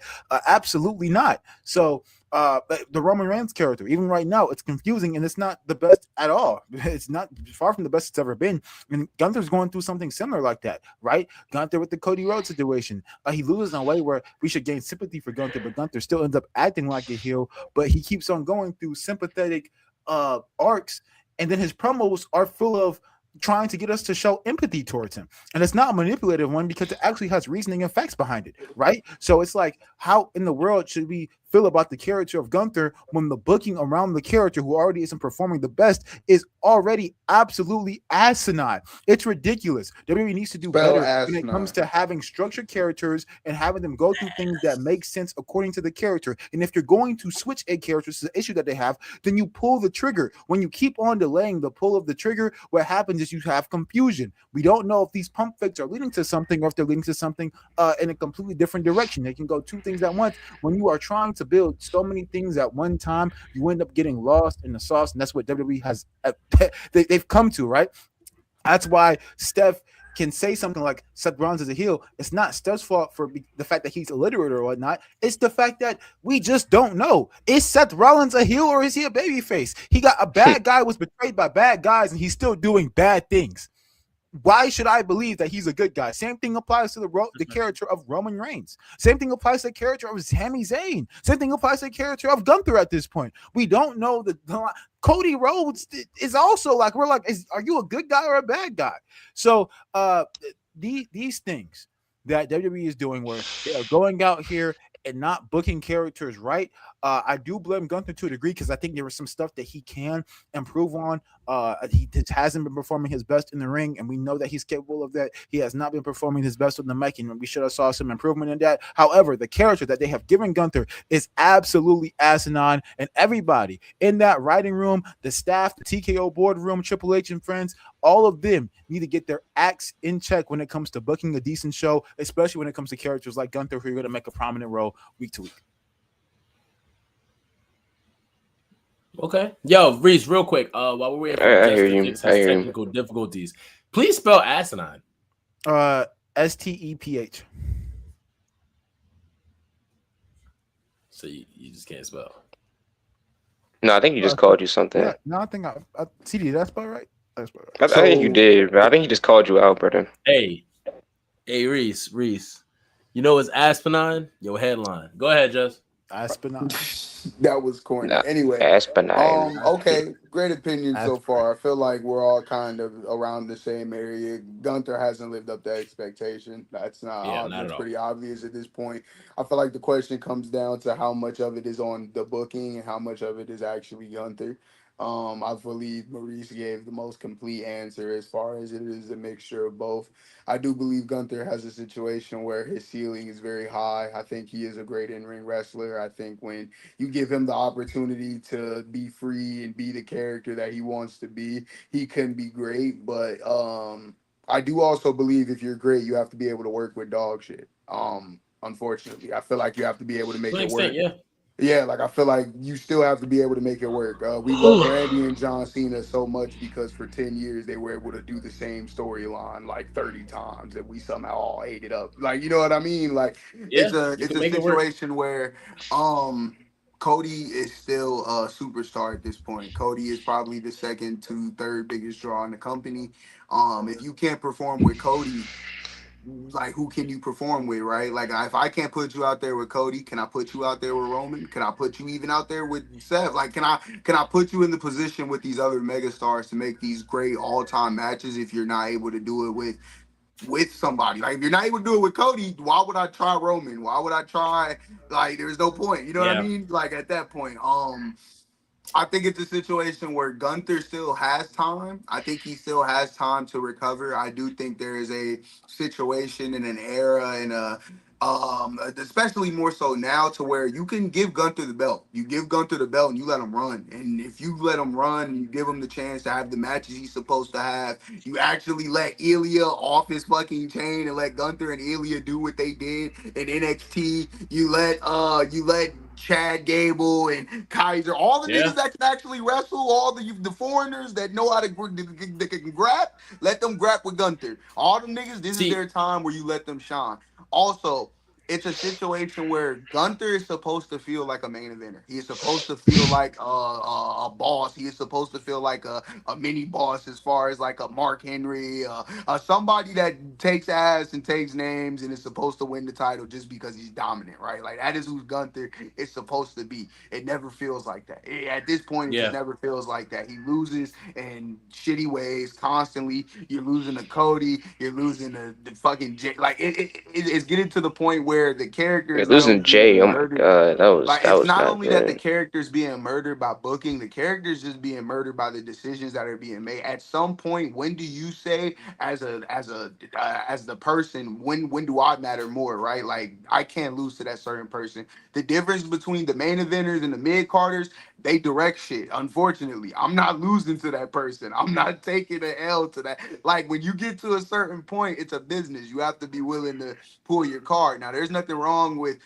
Absolutely not. So the Roman Reigns character, even right now, it's confusing and it's not the best at all. It's not far from the best it's ever been. And Gunther's going through something similar like that, right? Gunther with the Cody Rhodes situation. He loses in a way where we should gain sympathy for Gunther, but Gunther still ends up acting like a heel, but he keeps on going through sympathetic arcs, and then his promos are full of trying to get us to show empathy towards him. And it's not a manipulative one because it actually has reasoning and facts behind it, right? So it's like, how in the world should we feel about the character of Gunther when the booking around the character who already isn't performing the best is already absolutely asinine? It's ridiculous. WWE needs to do Spell better when it comes asinine. to having structured characters and having them go through things that make sense according to the character. And if you're going to switch a character, this is the issue that they have, then you pull the trigger. When you keep on delaying the pull of the trigger, what happens is you have confusion. We don't know if these pump fakes are leading to something or if they're leading to something in a completely different direction. They can go two things at once. When you are trying to build so many things at one time, you end up getting lost in the sauce, and that's what WWE has they've come to, right? That's why Steph can say something like Seth Rollins is a heel. It's not Steph's fault for the fact that he's illiterate or whatnot. It's the fact that we just don't know. Is Seth Rollins a heel or is he a babyface? He got a bad guy, was betrayed by bad guys, and he's still doing bad things. Why should I believe that he's a good guy? Same thing applies to the character of Roman Reigns. Same thing applies to the character of Sami Zayn. Same thing applies to the character of Gunther at this point. We don't know Cody Rhodes is also like, we're like, are you a good guy or a bad guy? So these things that WWE is doing where they are going out here and not booking characters right. I do blame Gunther to a degree because I think there was some stuff that he can improve on. He just hasn't been performing his best in the ring, and we know that he's capable of that. He has not been performing his best on the mic, and we should have saw some improvement in that. However, the character that they have given Gunther is absolutely asinine, and everybody in that writing room, the staff, the TKO boardroom, Triple H and friends, all of them need to get their acts in check when it comes to booking a decent show, especially when it comes to characters like Gunther, who are going to make a prominent role week to week. Okay. Yo, Reese, real quick. While we're waiting for I Jess hear to you. fix I his hear you. technical difficulties, please spell asinine. STEPH. So you just can't spell. No, I think he just called you something. Yeah, no, I think I CD. That's about right. That's about I right. think you did, but I think he just called you out, brother. Hey, Reese. You know what's Aspinine? Your headline. Go ahead, Jess. Aspinall. That was corny. Nah, Anyway, Aspinine. okay, great opinion so Aspinall. far. I feel like we're all kind of around the same area. Gunther hasn't lived up to expectation. That's Yeah, not. not at That's all. pretty obvious at this point. I feel like the question comes down to how much of it is on the booking and how much of it is actually Gunther. I believe Maurice gave the most complete answer as far as it is a mixture of both. I do believe Gunther has a situation where his ceiling is very high. I think he is a great in-ring wrestler. I think when you give him the opportunity to be free and be the character that he wants to be, he can be great. But I do also believe if you're great, you have to be able to work with dog shit. Unfortunately, I feel like you have to be able to To make an it extent, work. yeah. Yeah, like I feel like you still have to be able to make it work. We love Randy and John Cena so much because for 10 years they were able to do the same storyline like 30 times and we somehow all ate it up. Like, you know what I mean? Like Yeah, you it's can a make it work. situation where Cody is still a superstar at this point. Cody is probably the second to third biggest draw in the company. If you can't perform with Cody, like who can you perform with, right? Like if I can't put you out there with Cody, can I put you out there with Roman? Can I put you even out there with Seth? Like can I put you in the position with these other megastars to make these great all-time matches if you're not able to do it with somebody? Like if you're not able to do it with Cody, why would I try Roman? Why would I try, like there's no point. You know what I Yeah. mean? Like at that point, I think it's a situation where Gunther still has time. I think he still has time to recover. I do think there is a situation in an era and especially more so now to where you can give Gunther the belt. You give Gunther the belt and you let him run. And if you let him run and you give him the chance to have the matches he's supposed to have, you actually let Ilya off his fucking chain and let Gunther and Ilya do what they did in NXT. You let Chad Gable and Kaiser, all the Yeah. niggas that can actually wrestle, all the foreigners that know how to that can grab, let them grab with Gunther. All them niggas, this is See, their time where you let them shine. Also, it's a situation where Gunther is supposed to feel like a main eventer. He is supposed to feel like a boss. He is supposed to feel like a mini boss as far as like a Mark Henry, somebody that takes ass and takes names and is supposed to win the title just because he's dominant, right? Like that is who Gunther is supposed to be. It never feels like that. At this point, it just Yeah. never feels like that. He loses in shitty ways constantly. You're losing to Cody. You're losing the fucking Jay. Like it's getting to the point where the Yeah, characters not losing only Jay. being Oh my murdered, god, like that it's was not not only that the good. characters being murdered by booking, the characters just being murdered by the decisions that are being made. At some point, when do you say as the person, when do I matter more, right? Like I can't lose to that certain person. The difference between the main eventers and the mid carders, they direct shit. Unfortunately, I'm not losing to that person. I'm not taking an L to that. Like when you get to a certain point, it's a business. You have to be willing to pull your card. Now, there's nothing wrong with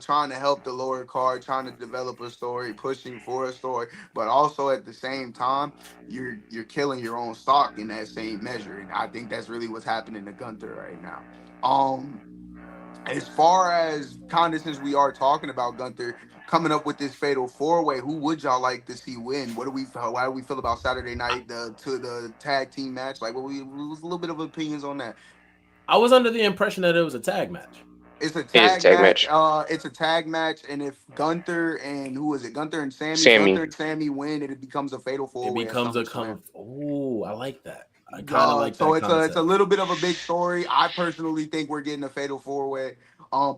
trying to help the lower card, trying to develop a story, pushing for a story, but also at the same time, you're killing your own stock in that same measure. And I think that's really what's happening to Gunther right now. Um, as far as kind of since we are talking about Gunther coming up with this fatal four way, who would y'all like to see win? Why do we feel about Saturday night to the tag team match? Like, what was a little bit of opinions on that? I was under the impression that it was a tag match. It's a It is a tag tag match. match. It's a tag match, and if Gunther and who is it? Gunther and Sammy. If Gunther Sammy. and Sammy win, it becomes a fatal It four way at becomes a SummerSlam. come. Oh, I like that. I kind of like So that it's a concept. little bit of a big story. I personally think we're getting a fatal four way.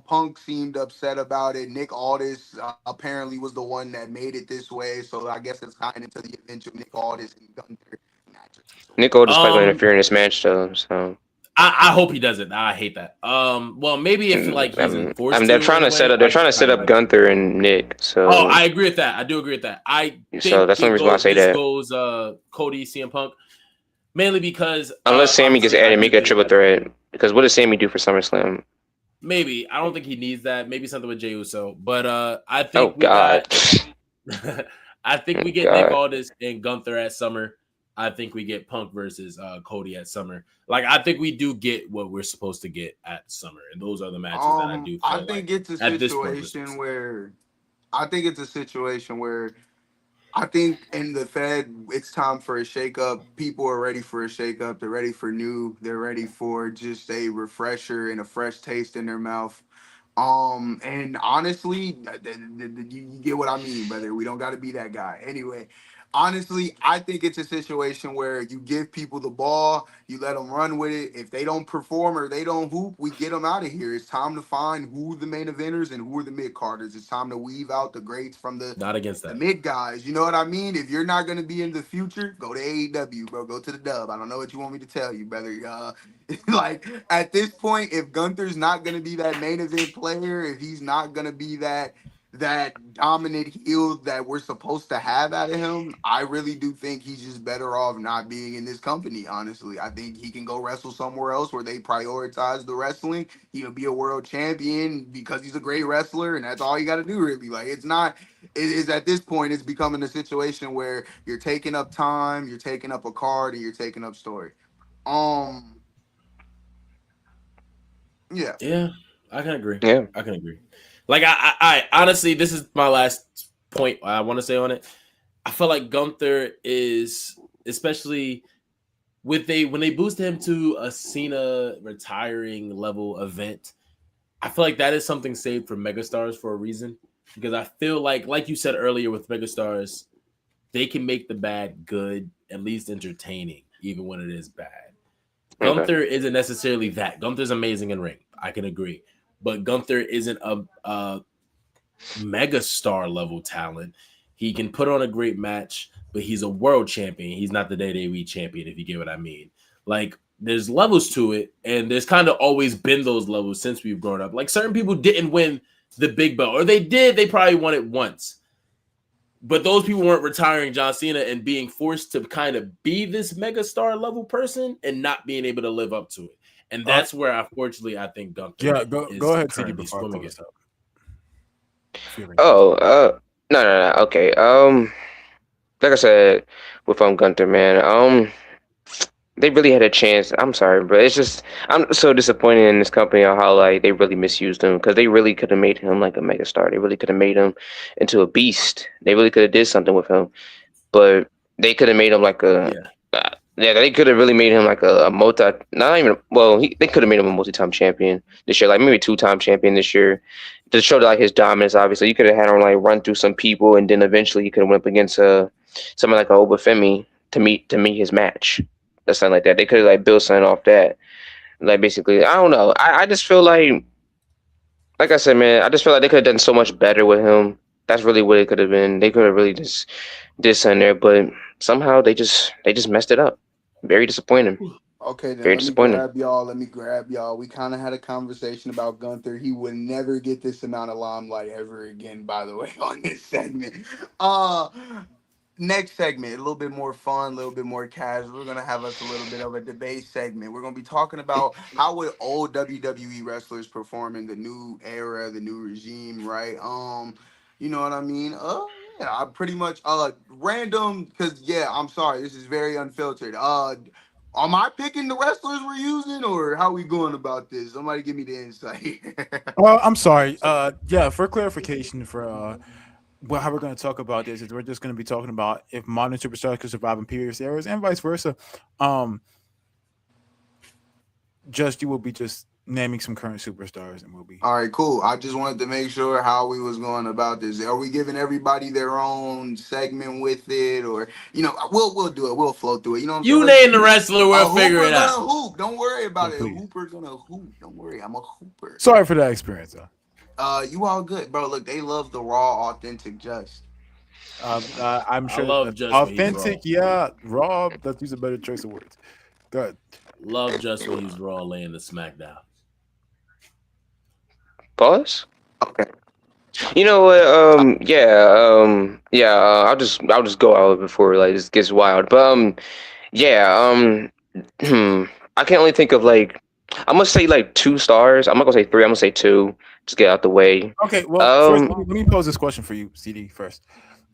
Punk seemed upset about it. Nick Aldis apparently was the one that made it this way, so I guess it's tying into the eventual Nick Aldis and Gunther match of some sort. Nick Aldis probably gonna Um, interfere in this match though. So I hope he doesn't. I hate that. Well, maybe if like he's enforced they're to trying in a to set way, up. They're I trying to set kind of up like it. Gunther and Nick. Oh, So I agree with that. I do agree with that. I so think that's the only reason why I say this that. goes Cody CM Punk mainly because Unless Sammy gets honestly I added, do make it a think triple that threat. Because what does Sammy do for SummerSlam? maybe I don't think he needs that. Maybe something with Jey Uso, but I Oh think we got. God. I think Oh we get Nick God. Aldis and Gunther at Summer. I think we get Punk versus Cody at Summer. Like I think we do get what we're supposed to get at Summer, and those are the matches that I do I feel like think it's a at this point we're supposed situation to get. where I think it's a situation where I think in the Fed, it's time for a shakeup. People are ready for a shakeup. They're ready for new. They're ready for just a refresher and a fresh taste in their mouth. And honestly, you get what I mean, brother. We don't got to be that guy. Anyway, honestly, I think it's a situation where you give people the ball, you let them run with it. If they don't perform or they don't hoop, we get them out of here. It's time to find who the main eventers and who are the mid carders. It's time to weave out the greats from Not against the that. mid guys. You know what I mean? If you're not gonna be in the future, go to AEW, bro. Go to the dub. I don't know what you want me to tell you, brother. Like at this point, if Gunther's not gonna be that main event player, if he's not gonna be that dominant heel that we're supposed to have out of him, I really do think he's just better off not being in this company. Honestly, I think he can go wrestle somewhere else where they prioritize the wrestling. He'll be a world champion because he's a great wrestler, and that's all you got to do, really. Like it's not. It is at this point, it's becoming a situation where you're taking up time, you're taking up a card, and you're taking up story. Um, yeah. Yeah, I can agree. Yeah. I can agree. Like I honestly, this is my last point I want to say on it. I feel like Gunther is especially with they when they boost him to a Cena retiring level event. I feel like that is something saved for megastars for a reason because I feel like you said earlier with megastars, they can make the bad good, at least entertaining, even when it is bad. Okay. Gunther isn't necessarily that. Gunther's amazing in ring. I can agree. But Gunther isn't a mega star level talent. He can put on a great match, but he's a world champion. He's not the WWE champion, if you get what I mean. Like, there's levels to it, and there's kind of always been those levels since we've grown up. Like, certain people didn't win the big belt, or they did, they probably won it once. But those people weren't retiring John Cena and being forced to kind of be this mega star level person and not being able to live up to it. And Uh, that's where, unfortunately, I think Gunther yeah, go is ahead, CD, currently before I pull swimming in. this up. If you have anything to Oh. No. No. No. Okay. Like I said, with Gunther, man. They really had a chance. I'm sorry, but it's just I'm so disappointed in this company on how like they really misused him because they really could have made him like a megastar. They really could have made him into a beast. They really could have did something with him, but they could have made him like a Yeah. yeah. They could have really made him like a multi. Not even well. They could have made him a multi-time champion this year, like maybe two-time champion this year, to show like his dominance. Obviously, you could have had him like run through some people, and then eventually you could have went up against someone like a Obafemi to meet his match or something like that. They could have like built something off that. Like basically, I don't know. I just feel like I said, man, I just feel like they could have done so much better with him. That's really what it could have been. They could have really just did something there, but somehow they just messed it up. Very disappointing. Okay, then Very let me disappointing. grab y'all. Let me grab y'all. We kind of had a conversation about Gunther. He would never get this amount of limelight ever again, by the way, on this segment. Uh Next segment, a little bit more fun, a little bit more casual. We're gonna have us a little bit of a debate segment. We're gonna be talking about how would old WWE wrestlers perform in the new era, the new regime, right? You know what I mean? Yeah, I pretty much random because yeah, I'm sorry, this is very unfiltered. Am I picking the wrestlers we're using, or how we going about this? Somebody give me the insight. I'm sorry. Yeah, for clarification, for well, how we're going to talk about this is we're just going to be talking about if modern superstars could survive in previous eras and vice versa. Um, just you will be just naming some current superstars, and we'll be All right, cool. I just wanted to make sure how we was going about this. Are we giving everybody their own segment with it, or we'll do it. We'll flow through it. You know what I'm saying? You Let's name the wrestler, we'll a figure hooper it gonna out. hoop. Don't worry yeah, about it. A please. hooper gonna hoop. Don't worry. I'm a hooper. Sorry for that experience, though. You all good, bro. Look, they love the raw, authentic, just. I'm I sure love just when he's authentic, raw. yeah, raw. Let's use a better choice of words. Good. Love just when he's raw laying the smackdown. Pause. Okay. You know what? Yeah. I'll just go out before like this gets wild. But yeah. I can only think of like I'm gonna say like 2 stars. I'm not gonna say three. I'm gonna say two. Just get out the way. Okay. Well, first, Um, let me pose this question for you, CD. First,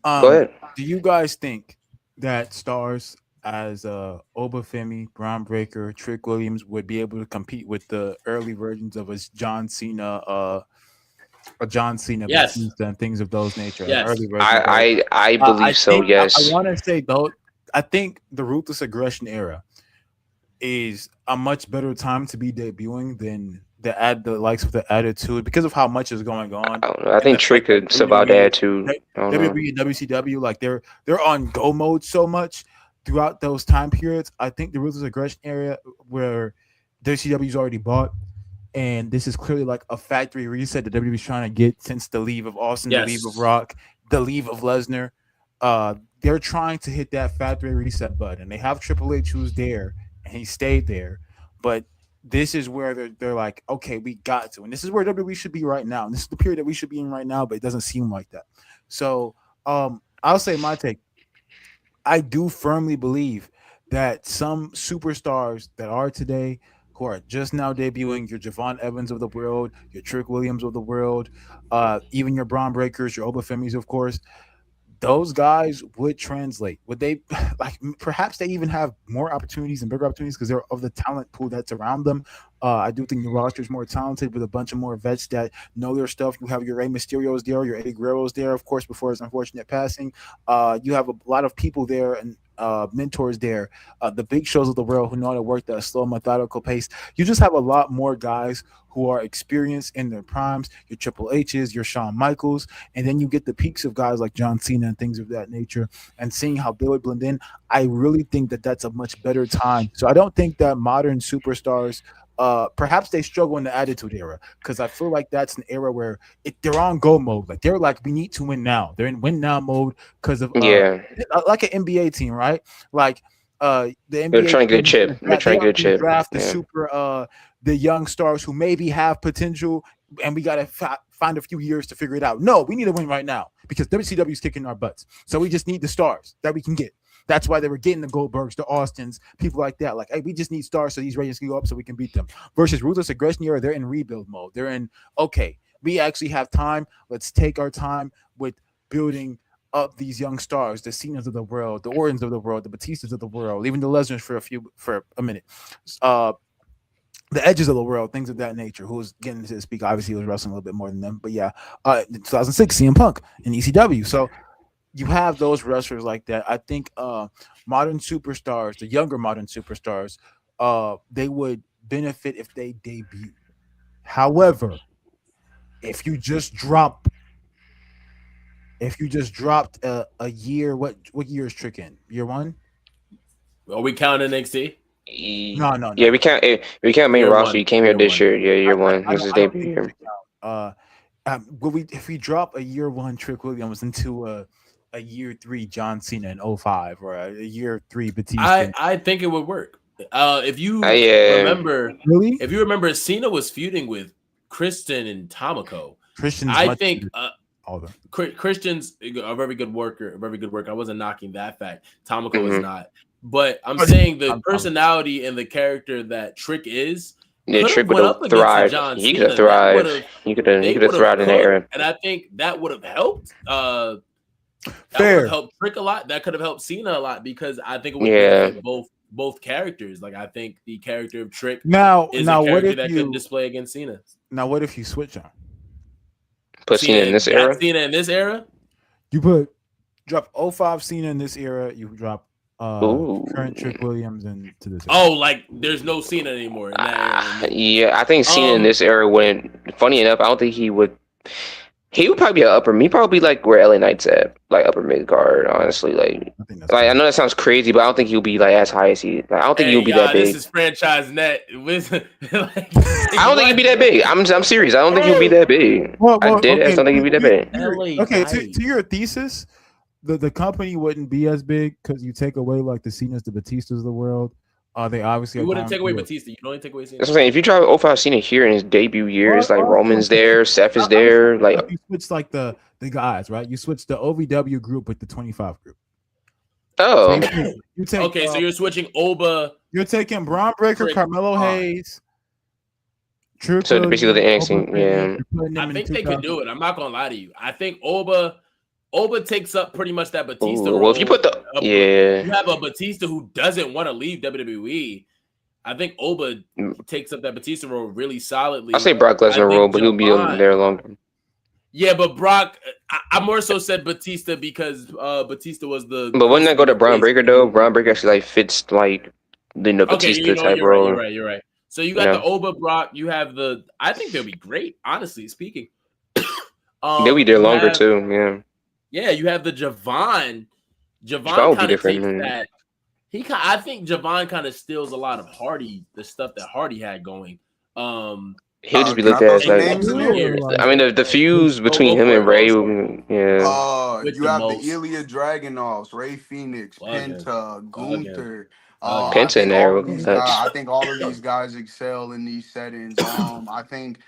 go um, ahead. do you guys think that stars as Obafemi, Braun Breaker, Trick Williams would be able to compete with the early versions of a John Cena, Yes. Batista, and things of those nature, an Yes. early version of those? I I believe so. think I Yes. want to say though, I think the ruthless aggression era is a much better time to be debuting than the likes of the attitude because of how much is going on I don't know. I and think the fact Trick that could survive the attitude. I don't know. WWE and WCW like they're on go mode so much throughout those time periods. I think the ruthless aggression area where WCW's already bought, and this is clearly like a factory reset that WWE's trying to get since the leave of Austin, the leave of Yes. Rock, the leave of Lesnar. They're trying to hit that factory reset button. They have Triple H who's there, and he stayed there, but this is where they're like, okay, we got to, and this is where WWE should be right now. And this is the period that we should be in right now, but it doesn't seem like that. So, I'll say my take. I do firmly believe that some superstars that are today who are just now debuting, your Javon Evans of the world, your Trick Williams of the world, even your Braun Breakers, your Obafemis, of course, those guys would translate. Would they like perhaps they even have more opportunities and bigger opportunities because they're of the talent pool that's around them. I do think your roster is more talented with a bunch of more vets that know their stuff. You have your Rey Mysterios there, your Eddie Guerreros there, of course, before his unfortunate passing. You have a lot of people there and mentors there, the big shows of the world who know how to work at a slow, methodical pace. You just have a lot more guys who are experienced in their primes, your Triple H's, your Shawn Michaels, and then you get the peaks of guys like John Cena and things of that nature. And seeing how they would blend in, I really think that that's a much better time. So I don't think that modern superstars. Perhaps they struggle in the attitude era because I feel like that's an era where they're on go mode. Like they're like, we need to win now. They're in win now mode because of Yeah, like an NBA team, right? Like the they're NBA trying to get a team, chip. They're they trying to are get a going to chip. draft the Yeah. super the young stars who maybe have potential, and we got to find a few years to figure it out. No, we need to win right now because WCW is kicking our butts. So we just need the stars that we can get. That's why they were getting the Goldbergs, the Austins, people like that. Like, hey, we just need stars so these ratings can go up so we can beat them. Versus Ruthless Aggression era, they're in rebuild mode. They're in, okay, we actually have time. Let's take our time with building of these young stars, the Cenas of the world, the Ortons of the world, the Batistas of the world, even the Lesnars for a minute, uh, the Edges of the world, things of that nature. Who was getting to speak? Obviously, he was wrestling a little bit more than them, but yeah, 2006 CM Punk in ECW. So you have those wrestlers like that. I think modern superstars, the younger modern superstars, they would benefit if they debut. However, if you just drop if you just dropped a year, what year is Trick in? Year one? Are we counting NXT? No, no, Yeah, no, no. we can't main Year roster. He one. came here Year this one. year. Yeah, year one. This is I don't debut think it year. should count. Will we if we drop a year one Trick Williams into a year three John Cena in '05 or a year three Batista? I think it would work. If you Yeah, remember, Really? if you remember, Cena was feuding with Kristen and Tomiko. Christian's I much think better. All of them. Christian's a very good worker. A very good worker. I wasn't knocking that fact. Tomiko is hmm not. But I'm But saying the I'm- personality and the character that Trick is yeah. could have Trick would went have up against a thrived. John He could have Cena. That would thrived. have He they could have would have thrived in that cooked, era. and I think that would have helped. That would have Fair. helped Trick a lot. That could have helped Cena a lot because I think it would Yeah. benefit both characters. Like I think the character of Trick Now, is a now what character if that could you display against Cena. switch on? Put Cena in this era. Cena in this era. You put drop '05 Cena in this era. You drop Ooh. current Trick Williams into this era. Oh, like there's no Cena anymore in that era. Yeah, I think Cena in this era went. Funny enough, I don't think he would. He would probably be an upper. He probably be like where LA Knight's at, like upper mid guard. Honestly, I think that's I fair. know that sounds crazy, but I don't think he'll be like as high as he. Like, I don't think he'll be that This big. is franchise net. I I don't think he'll be that big. I'm serious. I don't think he'll be that big. Well, I don't think he'll be that big. LA Okay, Knight. to your thesis, the company wouldn't be as big because you take away like the Cenas, the Batistas of the world. They obviously You are wouldn't going take away through it. Batista. You don't even take away Cena. That's what I'm saying. If you try 05 Cena here in his debut year, it's like Well, Roman's there, Seth is there. Like, you switch like the guys, right? You switch the OVW group with the 25 group. oh, You take Okay, so you're switching Oba. you're taking Braun Breaker, Trick, Carmelo Hayes, Trick so basically the Williams, NXT, Oba yeah. Fayed, you're putting them I in think they 2000. could do it. I'm not gonna lie to you. I think Oba takes up pretty much that Batista Ooh, role. well, if you put the You have a Batista who doesn't want to leave WWE. I think Oba takes up that Batista role really solidly. I say Brock Lesnar role, but he'll be Javon- there longer. Yeah, but Brock, I more so said Batista because Batista was the. But wouldn't that go to Braun Breaker though? Braun Breaker actually like fits like the Batista type role. You're right. So you got the Oba Brock. You have the. I think they'll be great, honestly speaking. They'll be there longer too. Yeah. Yeah, you have the Javon. Javon Javon would be kind of takes different. that. I think Javon kind of steals a lot of Hardy, the stuff that Hardy had going. He'll just be Can I looked at throw as some like. names in there? I mean, the fuse between him and Ray, yeah. With You the have most. the Ilya Dragunovs, Ray Phoenix, Plug-in. Penta, Plug-in. Gunther. Plug-in. Penta in there, we'll go nuts. I think all of these guys excel in these settings. I think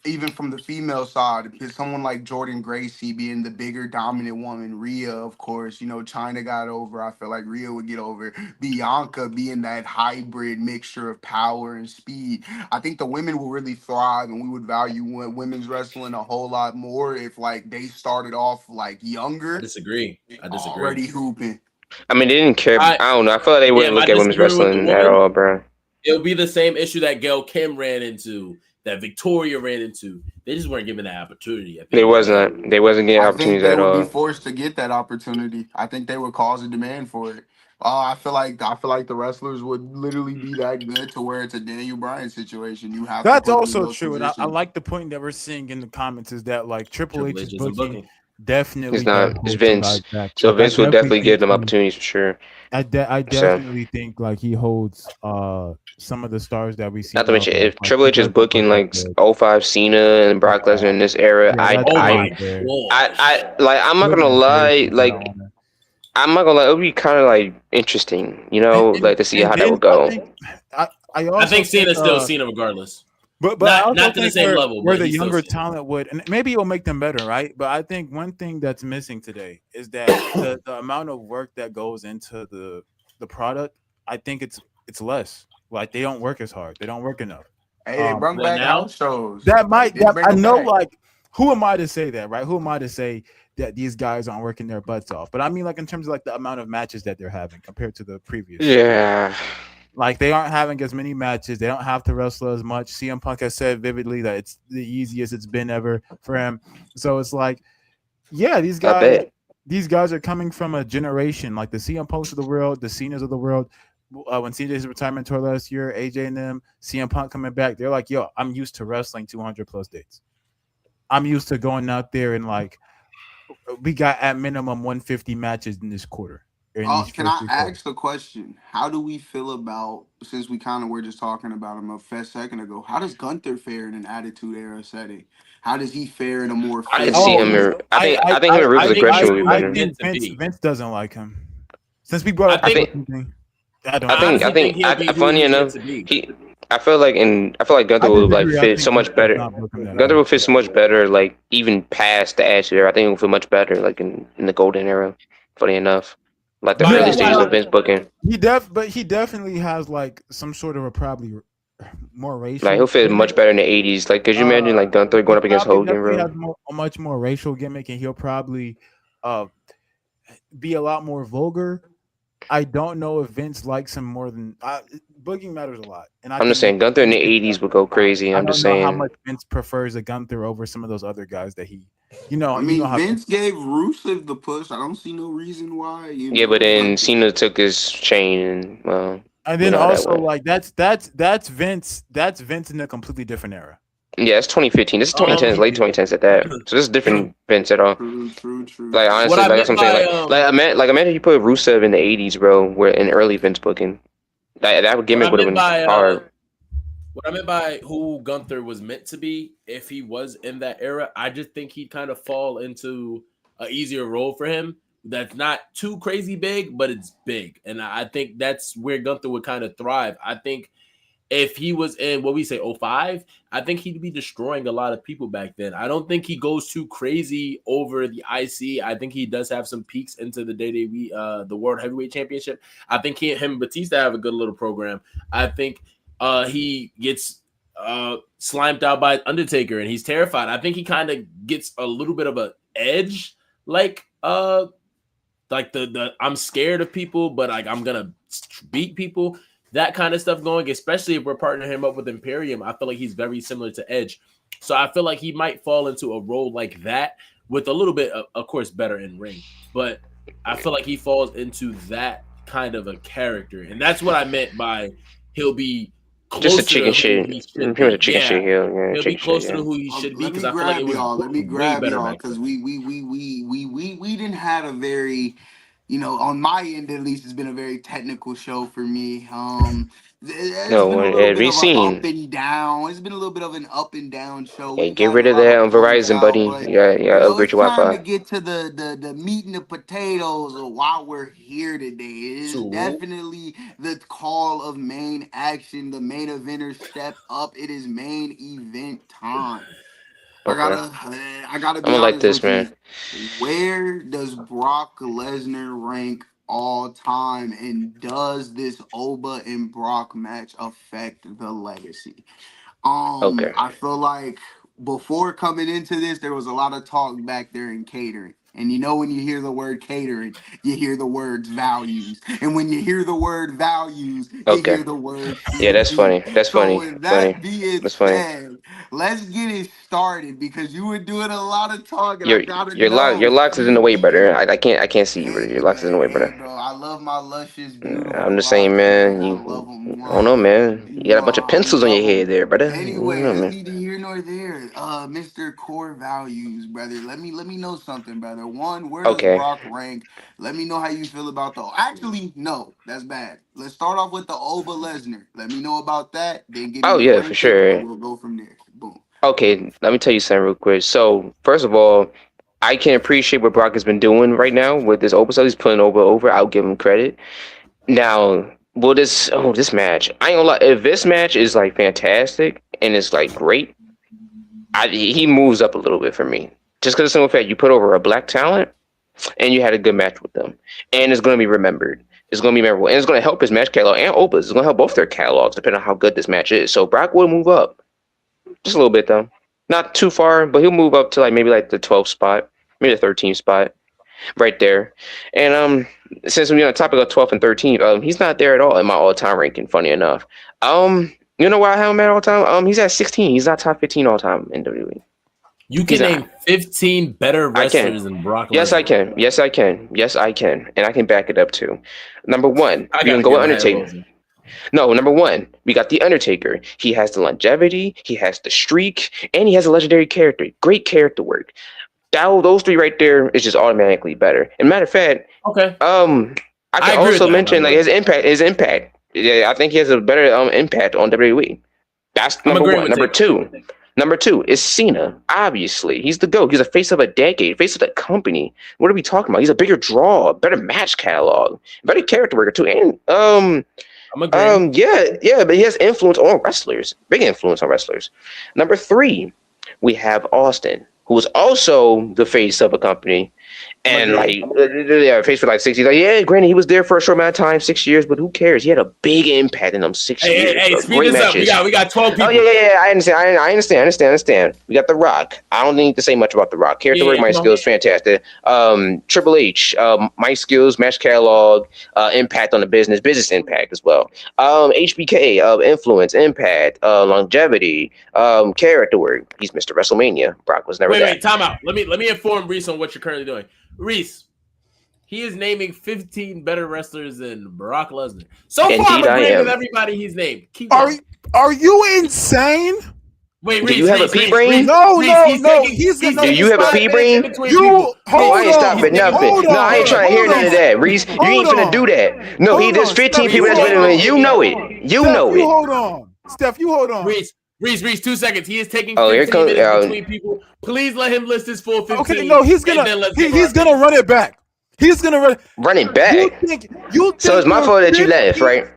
even from the female side, because someone like Jordan Gracie being the bigger dominant woman, Rhea, of course, China got over. I feel like Rhea would get over. Bianca being that hybrid mixture of power and speed. I think the women will really thrive, and we would value women's wrestling a whole lot more if like they started off like younger. I disagree. Already hooping. I mean, they didn't care. I don't know. I feel like they wouldn't look at women's wrestling at all, bro. It'll be the same issue that Gail Kim ran into, that Victoria ran into. They just weren't given that opportunity. They wasn't getting opportunities at all. They would be forced to get that opportunity. I think they would cause a demand for it. I feel like the wrestlers would literally be that good to where it's a Daniel Bryan situation. You have That's to put also in those true, and I positions. like the point that we're seeing in the comments is that like Triple H is isn't booking. Definitely, It's not. It's does Vince. hold back. So Like, Vince will definitely give them think opportunities for sure. I definitely think like he holds some of the stars that we see. Not to mention, if like, Triple H is booking like 05 Cena and Brock Lesnar in this era, I'm not gonna lie, it would be kind of like interesting, like to see how that would go. I think Cena's still Cena regardless. But not to the same level. Where the younger talent would, and maybe it'll make them better, right? But I think one thing that's missing today is that the amount of work that goes into the product. I think it's less. Like they don't work as hard. They don't work enough. Hey, they brought back house shows. That might. I know, like who am I to say that, right? Who am I to say that these guys aren't working their butts off? But I mean, like in terms of like the amount of matches that they're having compared to the previous period. Yeah, Like they aren't having as many matches. They don't have to wrestle as much. CM Punk has said vividly that it's the easiest it's been ever for him. So it's like, yeah, I bet. these guys are coming from a generation like the CM Punks of the world, the Cenas of the world. When CJ's retirement tour last year, AJ and them, CM Punk coming back, they're like, yo, I'm used to wrestling 200 plus dates. I'm used to going out there and like we got at minimum 150 matches in this quarter or in these Can first I three quarters. ask the question? How do we feel about, since we kind of were just talking about him a second ago, how does Gunther fare in an Attitude Era setting? How does he fare in a more I can face see Oh, him. era? I think him and Rufus I think aggression he's would be who I he's better. meant think to be. Vince doesn't like him. Since we brought I up the I think think booking thing, I don't I I know. think I honestly think think he'll be who funny he's meant enough, to be. he I feel like I Gunther would like disagree. I fit so think Vince much does better. not book him that Gunther way. would fit so much better, like even past the Attitude Era. I think it would fit much better, like in the Golden Era. Funny enough, like the But I early Yeah, ain't gonna stages lie. of Vince booking. but he definitely has like some sort of a probably more Like he'll racial fit gimmick. much better in the '80s. Like, could you imagine like Gunther He going up against probably Hogan, definitely bro? has a much more racial gimmick, and he'll probably uh be a lot more vulgar. I don't know if Vince likes him more than booking matters a lot, and I I'm just think saying Gunther in the Vince gets '80s that would a go lot. crazy. I I'm don't just know how saying. much Vince prefers a Gunther over some of those other guys that he, I you know mean, how Vince. Vince gave Rusev the push. I don't see no reason why, Yeah, but then Gunther. Cena took his chain, and well, And we then know how that also went. like that's Vince. That's Vince in a completely different era. Yeah, it's 2015. This is 2010s, Um, late 2010s at that. So this is different Vince at all. True, true, true, Like true. what honestly, I like that's meant what I'm saying. by Imagine if you put Rusev in the '80s, bro, where in early Vince booking, that what I gimmick would have meant been by hard. what I meant by who Gunther was meant to be, if he was in that era, I just think he'd kind of fall into a easier role for him. That's not too crazy big, but it's big, and I think that's where Gunther would kind of thrive. I think if he was in what we say '05, I think he'd be destroying a lot of people back then. I don't think he goes too crazy over the IC. I think he does have some peaks into the WWE, the World Heavyweight Championship. I think him and Batista have a good little program. I think he gets slimed out by Undertaker and he's terrified. I think he kind of gets a little bit of an edge, like the I'm scared of people, but like I'm gonna beat people. That kind of stuff going, especially if we're partnering him up with Imperium. I feel like he's very similar to Edge, so I feel like he might fall into a role like that with a little bit, of course, better in ring. But I feel like he falls into that kind of a character, and that's what I meant by he'll be Just a closer chicken to who shit. he should Pretty much a be. chicken Yeah, shit heel. Yeah, he'll be chicken shit. closer Yeah. to who he should be Let because me I feel like it grab was y'all. Let booked me way grab better y'all back because then. we didn't had a very, on my end at least, it's been a very technical show for me. It's No, been a little have bit you of a up seen? and down. It's been a little bit of an up and down show. Hey, We've get gotten rid a of lot that of on points Verizon, out, buddy. but Yeah, upgrade it's your time to Wi-Fi. get to the meat and the potatoes of why we're here today. It is So definitely the call of main action. The main eventers step up. It is main event time. Okay, I gotta I'm be gonna like honest this, with man. you. Where does Brock Lesnar rank all time, and does this Oba and Brock match affect the legacy? Okay. I feel like before coming into this, there was a lot of talk back there in catering. And when you hear the word catering, you hear the words values. And when you hear the word values, you Okay. hear the word Yeah, that's PG. funny. That's So funny. with Funny. that being That's funny. said, let's get it started because you were doing a lot of talking. I Your gotta your know. locks is in the way, PG. brother. I can't see you, brother. Your locks is in the way, Hey, brother. bro, I love my luscious, I'm beautiful just saying, locks, man. man. I You, love them. I don't know, man. You got a bunch of I pencils on your love head them. there, brother. I don't Anyway, know, that's man. neither here nor there. Mr. Core Values, brother. Let me know something, brother. One, where does Okay. Brock rank? Let me know how you feel about the. Actually, no, that's bad. Let's start off with the Oba Lesnar. Let me know about that. Then give me Oh your yeah, for ranking, and sure. we'll go from there. Boom. Okay, let me tell you something real quick. So, first of all, I can appreciate what Brock has been doing right now with this open. So he's putting over. I'll give him credit. Now, will this match? I ain't gonna lie. If this match is like fantastic and it's like great, he moves up a little bit for me. Just because of the simple fact you put over a black talent and you had a good match with them, and it's gonna be remembered. It's gonna be memorable, and it's gonna help his match catalog and Opa's. It's gonna help both their catalogs depending on how good this match is. So Brock will move up just a little bit though. Not too far, but he'll move up to like maybe like the 12th spot, maybe the 13th spot, right there. And since we're on the topic of 12th and 13th, he's not there at all in my all-time ranking. Funny enough, you know why I have him at all time? He's at 16. He's not top 15 all time in WWE. You can name 15 better wrestlers than Brock Lesnar. Yes, I can. Yes, I can. Yes, I can. And I can back it up too. Number one, we can go with Undertaker. No, number one, we got The Undertaker. He has the longevity, he has the streak, and he has a legendary character. Great character work. Those three right there is just automatically better. And matter of fact, okay. I can also mention like his impact. Yeah, I think he has a better impact on WWE. That's number one. Number two is Cena. Obviously, he's the GOAT. He's a face of a decade, face of the company. What are we talking about? He's a bigger draw, better match catalog, better character worker too, and but he has influence on wrestlers, big influence on wrestlers. Number three, we have Austin, who is also the face of a company. And face for like 60. Like, yeah, granted, he was there for a short amount of time, 6 years, but who cares? He had a big impact in them 6 years. Hey, speed this up. We got 12 people. Oh yeah. I understand. We got The Rock. I don't need to say much about The Rock. Character work, my skills, fantastic. Triple H, my skills, match catalog, impact on the business impact as well. HBK, influence, impact, longevity, character work. He's Mr. WrestleMania. Brock was never there. Wait, time out. Let me inform Reese on what you're currently doing. Reese, he is naming 15 better wrestlers than Brock Lesnar. So far, I'm agreeing with everybody he's named. Are you insane? Wait, Reese, do you have a pea brain? No. Do you have a pea brain? I ain't stopping nothing. No, I ain't trying to hear none of that, Reese. You ain't finna do that. No, there's 15 people that's better than you. Know it. You know it. Hold on, Steph. You hold on. Reese, 2 seconds. He is taking 15 minutes between people. Please let him list his full 15. Okay, no, he's gonna run it back. He's gonna run it back. You think so it's my fault that you left, right?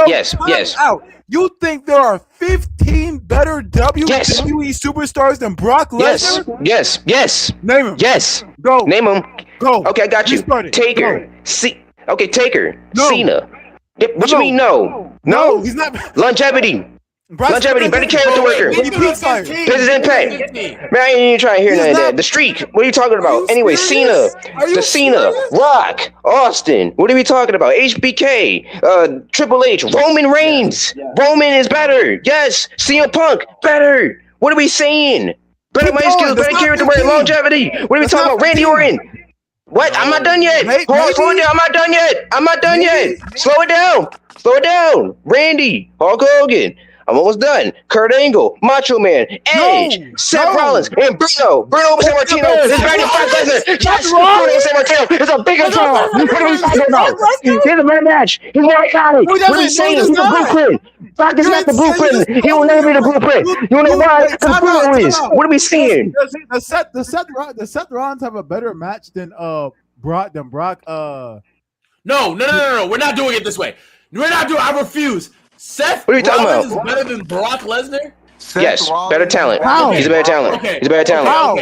Yes. Out. You think there are 15 better WWE superstars than Brock Lesnar? Yes. Name them. Yes. Go. Name them. Go. Okay, I got you. Taker. Taker. No. Cena. What you mean no? No, he's not. Longevity. Longevity, better character worker. Business impact. Man, I ain't even trying to hear none of that. The streak. What are you talking about? Anyway, Cena. Rock. Austin. What are we talking about? HBK. Triple H. Roman Reigns. Roman is better. Yes. CM Punk. Better. What are we saying? Better mic skills, better character work, longevity. What are we talking about? Randy Orton. What? I'm not done yet. Hold on, slow it down. I'm not done yet. Slow it down. Randy. Hulk Hogan. I'm almost done. Kurt Angle, Macho Man, Edge, Seth Rollins, and Bruno Sammartino. It's better than Brock Lesnar. Yes, Bruno Sammartino. It's a bigger draw. What are we talking about? He's a better match. He's more iconic. What are you saying? He's the blueprint. Brock is not the blueprint. He will never be the blueprint. You know why? Because Bruno is. What are we seeing? The Seth Rollins have a better match than Brock. No. We're not doing it this way. I refuse. Seth Rollins is better than Brock Lesnar? Yes, better talent. How? He's a better talent. Okay. He's a better talent. How?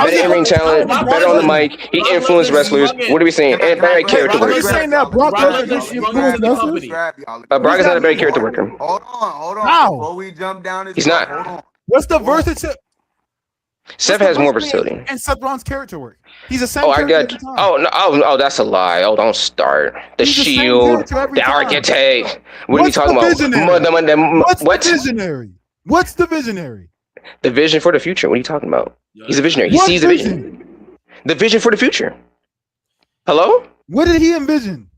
Better in-ring talent, better on the mic. He influenced wrestlers. What are we saying? And better character worker. You're saying that Brock Lesnar influenced wrestlers? Brock is not a better character worker. Hold on. How? Before we jump down, he's not. Hold on. What's the versatility? Seth has more versatility. And Seth Rollins' character work. He's the same. That's a lie. Oh, don't start. The Shield, the Architect. What are we talking about? What's the visionary? What's the visionary? The vision for the future. What are you talking about? He's a visionary. He sees the vision. The vision for the future. Hello? What did he envision?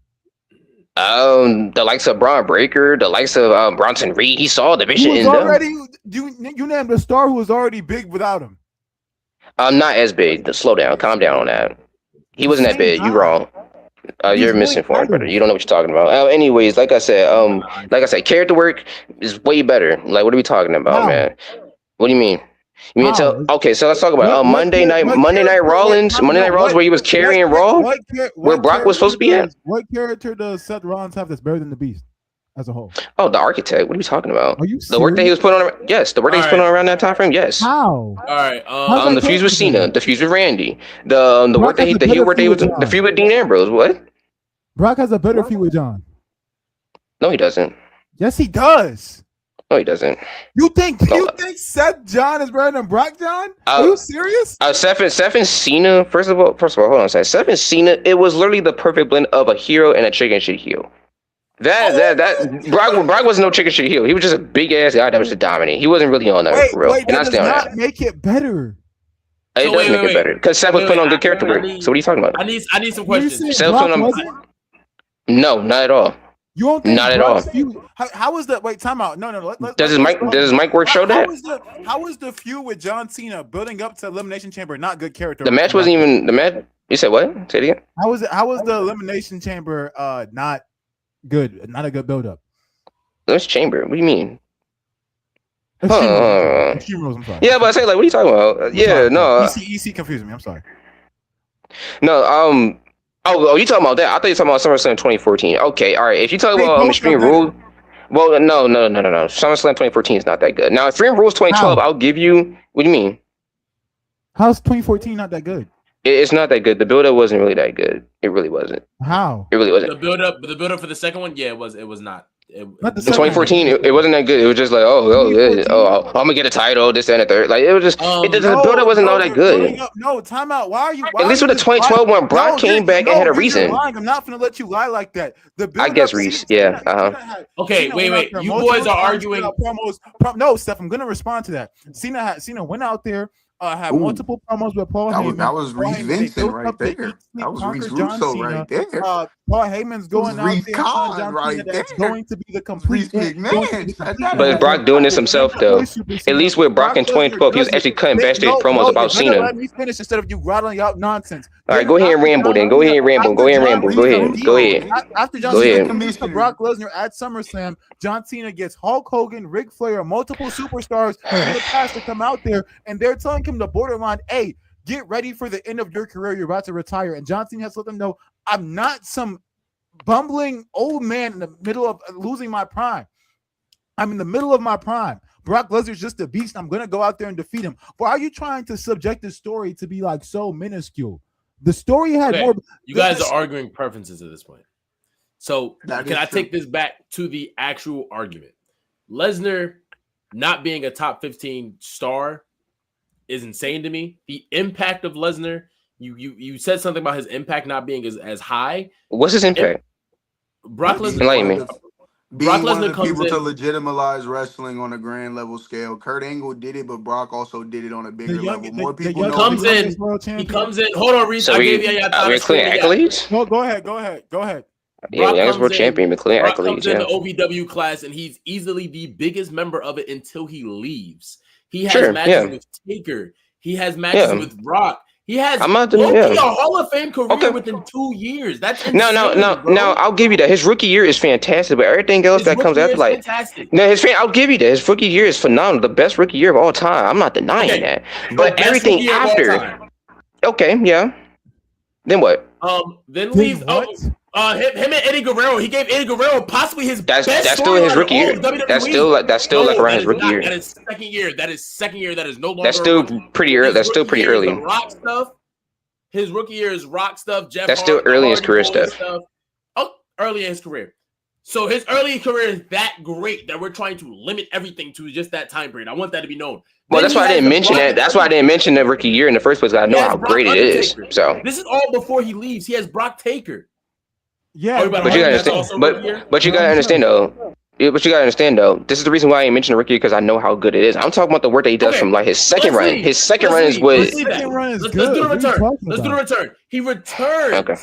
The likes of Braun Breaker, the likes of Bronson Reed. He saw the vision in them. You named a star who was already big without him. Not as big. Slow down. Calm down on that. He wasn't that big. You wrong. You're misinformed, brother. You don't know what you're talking about. Anyways, like I said, character work is way better. Like, what are we talking about, man? What do you mean? You mean okay, so let's talk about Monday night Rollins where he was carrying Raw, where Brock was supposed to be at. What character does Seth Rollins have that's better than the Beast as a whole? Oh, the Architect. What are you talking about? Are you the work that he was putting on? Yes, the work that he was putting on around that time frame. Yes. How? All right. The fuse with Cena, the fuse with Randy, the work that the feud with Dean Ambrose. What? Brock has a better feud with John. No, he doesn't. Yes, he does. No, he doesn't. You think No. Seth John is better than Brock John? Are you serious? Seth and Cena. First of all, hold on a second. Seth and Cena. It was literally the perfect blend of a hero and a chicken shit heel. Brock was no chicken shit heel. He was just a big ass guy that was just dominant. He wasn't really on that for real. Wait, that does not make it better. It does make it better because Seth was putting on good character work. So what are you talking about? I need some questions. Seth put on. No, not at all. You don't think not at all. How was that? Wait, time out. No. Does his mic work show that? How was the feud with John Cena building up to Elimination Chamber? Not good character. The match wasn't even the match. You said what? Say it again. How was the Elimination Chamber not good? Not a good build up. That's Chamber. What do you mean? Extreme Rules, I'm sorry. Yeah, but I say like, what are you talking about? No. EC confusing me. I'm sorry. No. Oh, you talking about that? I thought you were talking about SummerSlam 2014. Okay, all right. If you talk about Extreme Rules, well, no. SummerSlam 2014 is not that good. Now, Extreme Rules 2012, I'll give you. What do you mean? How's 2014 not that good? It's not that good. The build-up wasn't really that good. It really wasn't. How? It really wasn't. The build-up for the second one, yeah, it was not. Not the 2014, it wasn't that good. It was just like, I'm gonna get a title, this and the third. Like it was just, the build-up wasn't all that good. No, time out. Why are you? At least with the 2012 when Brock came back and had a reason. I'm not gonna let you lie like that. I guess Reese, yeah. Okay, wait. You boys are arguing. No, Steph, I'm gonna respond to that. Cena went out there. Had multiple promos with Paul Heyman. That was Reese Vincent right there. That was Reese Russo right there. Paul Heyman's going out there. John right there. That's going to be the complete McMahon. But Brock doing this himself though. At least with Brock in 2012, he was actually cutting backstage promos about Cena. Let me finish instead of you rattling out nonsense. All right, go ahead and ramble then. Go ahead. After John Cena commits to Brock Lesnar at SummerSlam, John Cena gets Hulk Hogan, Ric Flair, multiple superstars in the past to come out there, and they're telling him the borderline, hey, get ready for the end of your career. You're about to retire. And John Cena has to let them know, I'm not some bumbling old man in the middle of losing my prime. I'm in the middle of my prime. Brock Lesnar's just a beast. I'm going to go out there and defeat him. Why are you trying to subject this story to be like so minuscule? The story had more. You guys are arguing preferences at this point. So can I take this back to the actual argument? Lesnar not being a top 15 star is insane to me. The impact of Lesnar, you said something about his impact not being as high. What's his impact? Brock Lesnar. Enlighten me. Being one of the people to legitimize wrestling on a grand level scale. Kurt Angle did it, but Brock also did it on a bigger level. More people know. He comes in. Hold on, Reese. So we're clearing accolades? Go ahead. Yeah, youngest world champion, McLean accolades. In the OVW class, and he's easily the biggest member of it until he leaves. He has matches with Taker. He has matches with Brock. He has a Hall of Fame career within 2 years. That's insane, no. I'll give you that. His rookie year is fantastic, but everything else that comes after, like, fantastic. I'll give you that. His rookie year is phenomenal. The best rookie year of all time. I'm not denying that. But everything after, Then what? Then leave. Him and Eddie Guerrero. He gave Eddie Guerrero possibly his best. That's still his rookie year. That's still around his rookie year. That is second year. That is no longer. That's still pretty early. That's still pretty early. Rock stuff. His rookie year is Rock stuff. That's still early in his career stuff. Oh, early in his career. So his early career is that great that we're trying to limit everything to just that time period. I want that to be known. Well, that's why I didn't mention that. That's why I didn't mention the rookie year in the first place. I know how great it is. So this is all before he leaves. He has Brock Taker. Yeah, but you gotta understand. But you gotta understand though. But you gotta understand though. This is the reason why I ain't mentioned the rookie because I know how good it is. I'm talking about the work that he does from like his second run. His second run is what. Let's do the return. He returns. Okay.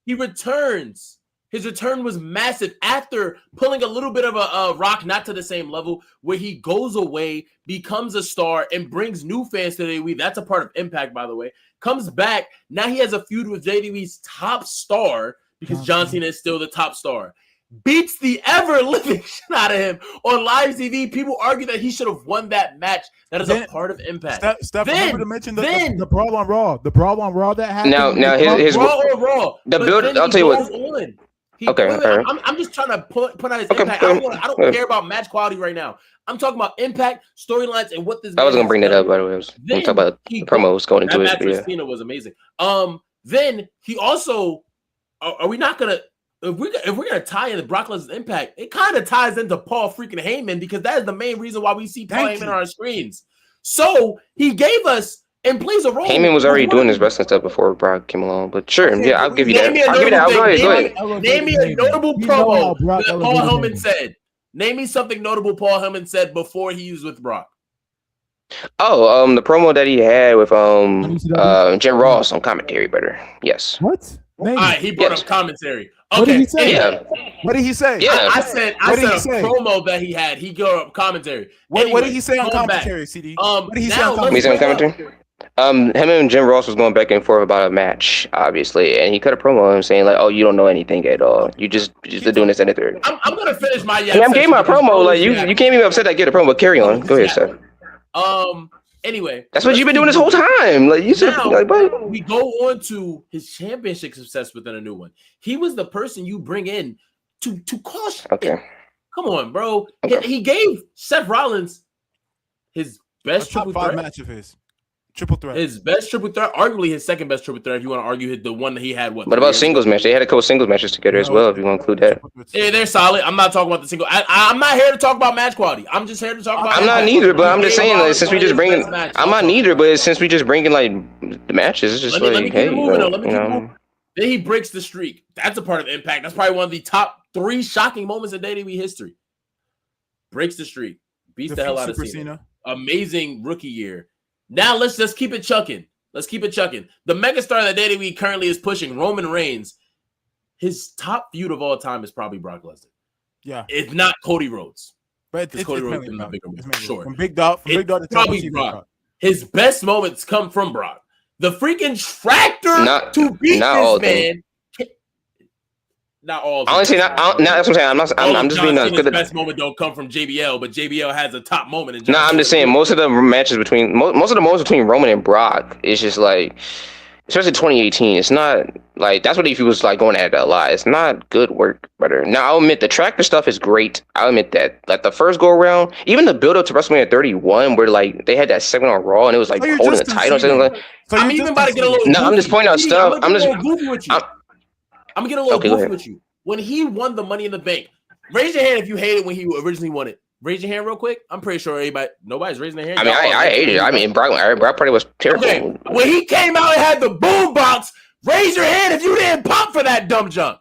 He returns. His return was massive after pulling a little bit of a Rock, not to the same level, where he goes away, becomes a star, and brings new fans to WWE. That's a part of Impact, by the way. Comes back. Now he has a feud with WWE's top star because John Cena is still the top star. Beats the ever-living shit out of him on live TV. People argue that he should have won that match. That is a part of Impact. Steph, remember to mention the Brawl on Raw. The Brawl on Raw that happened. Now his Raw or Raw. The build. I'll tell you what. I'm just trying to put out his impact. I don't care about match quality right now. I'm talking about impact, storylines, and what this. I was gonna bring that up, by the way. I'm talking about the promos going into it. That match with Cena was amazing. Then he also. Are we not gonna? if we're gonna tie in the Brock Lesnar's impact, it kind of ties into Paul freaking Heyman because that is the main reason why we see Paul Heyman on our screens. So he gave us and plays a role. Heyman was already doing his wrestling stuff before Brock came along, but sure, Okay, yeah, I'll give you that. Name me a I'll give you that. notable Go thing. ahead, go ahead. Name me a notable You know how promo Brock that Paul elevated Heyman Heyman. said. Name me something notable Paul Heyman said before he was with Brock. Oh, the promo that he had with WCW? Jim Ross on commentary, better. Yes. What? Name All right, it. he brought Yes. up commentary. What did Okay, he say? Yeah. What did he say? Yeah. I said What did he a say? promo that he had. He go up commentary. What did Anyway, he say on going back. commentary, CD? What What did he say on He's on commentary? commentary. Him and Jim Ross was going back and forth about a match, obviously, and he cut a promo on him saying like, "Oh, you don't know anything at all. You just doing this and the third." I'm gonna finish my. I mean, I'm getting my promo. Like you can't be upset that I get a promo. But carry on. Go ahead, sir. Anyway, That's what you've been doing this whole time. Like you said, now, like, what? we go on to his championship success within a new one. He was the person you bring in to cause. Okay. Come on, bro. Okay. He gave Seth Rollins his best top triple 5 threat. match of his. Triple threat. His best triple threat, arguably his second best triple threat. If you want to argue the one that he had, What about singles match? They had a couple singles matches together as well. If you want to include that. Yeah, they're solid. I'm not talking about the single. I'm not here to talk about match quality. I'm just here to talk about. I'm not neither, but I'm just saying like since we just bringing, I'm not neither, but since we just bringing like the matches, it's just let me hey, keep it moving. like, Let me keep it moving. Then he breaks the streak. That's a part of Impact. That's probably one of the top 3 shocking moments in WWE history. Breaks the streak. Beats the hell out of Cena. Amazing rookie year. Now let's just keep it chucking. Let's keep it chucking. The megastar that WWE currently is pushing, Roman Reigns, his top feud of all time is probably Brock Lesnar. Yeah. If not Cody Rhodes. But it's Cody Rhodes mainly is Brock. the bigger It's one. mainly Sure. From Big Dog to probably Brock. His best moments come from Brock. The freaking tractor to beat this man. Not all. Honestly, not that's what I'm saying. I'm just being the best moment don't come from JBL, but JBL has a top moment. No, I'm just saying most of the matches between most of the moments between Roman and Brock is just like, especially 2018. It's not like that's what he was like going at it a lot. It's not good work, brother. Now I'll admit the tractor stuff is great. I'll admit that. Like the first go around, even the build up to WrestleMania 31, where like they had that segment on Raw and it was like holding the title. Or something like. I'm even about to get a little. No, I'm just pointing out stuff. I'm just goofy with you. I'm gonna get a little goofy with you. When he won the Money in the Bank, raise your hand if you hated when he originally won it. Raise your hand real quick. I'm pretty sure nobody's raising their hand. I mean, I hated it. I mean, Brock probably was terrible. Okay. When he came out and had the boom box, raise your hand if you didn't pop for that dumb junk.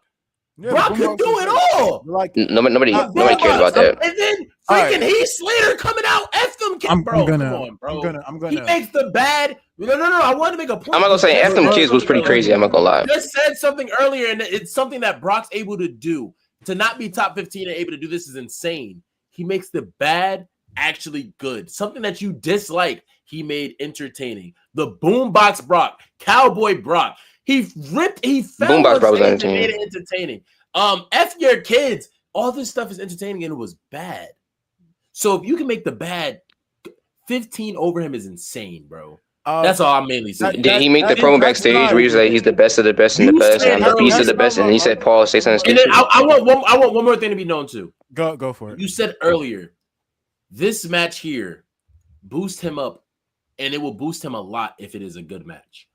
Yeah, Brock could do it all. Like, nobody cared about that. And then freaking Heath Slater coming out. F them kids, bro. Come on, bro. I'm gonna. He makes the bad. No. I wanted to make a point. I'm not gonna say F them kids was pretty crazy. I'm not gonna lie. Just said something earlier, and it's something that Brock's able to do. To not be top 15 and able to do this is insane. He makes the bad actually good. Something that you dislike, he made entertaining. The Boombox Brock, Cowboy Brock. He found Boombox Brock was entertaining. Made it entertaining. F your kids. All this stuff is entertaining and it was bad. So if you can make the bad 15 over him is insane, bro. That's all I'm mainly saying. Did he make the promo backstage where he's like he's the best of the best and the best and I'm the beast of the best and he said Paul say something? And then I want one more thing to be known too. Go for it. You said earlier, this match here boost him up, and it will boost him a lot if it is a good match.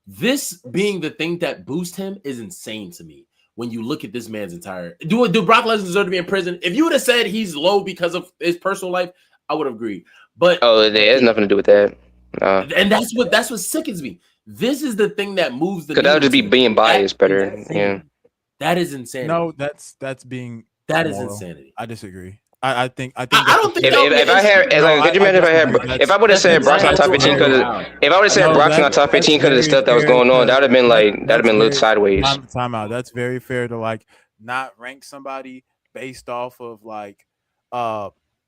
This being the thing that boosts him is insane to me. When you look at this man's entire do Brock Lesnar deserve to be in prison? If you would have said he's low because of his personal life, I would have agreed. But it has nothing to do with that. And that's what sickens me. This is the thing that moves the. Because that would just be being biased, better. Yeah, that is insanity. No, that's being. That is insanity. I disagree. I think. I don't think. If I had, could you imagine if I would have said Brock's not top 15 because if I would have said Brock's not top 15 because of the stuff that was going on, that would have been a little sideways. Time out. That's very fair to like not rank somebody based off of like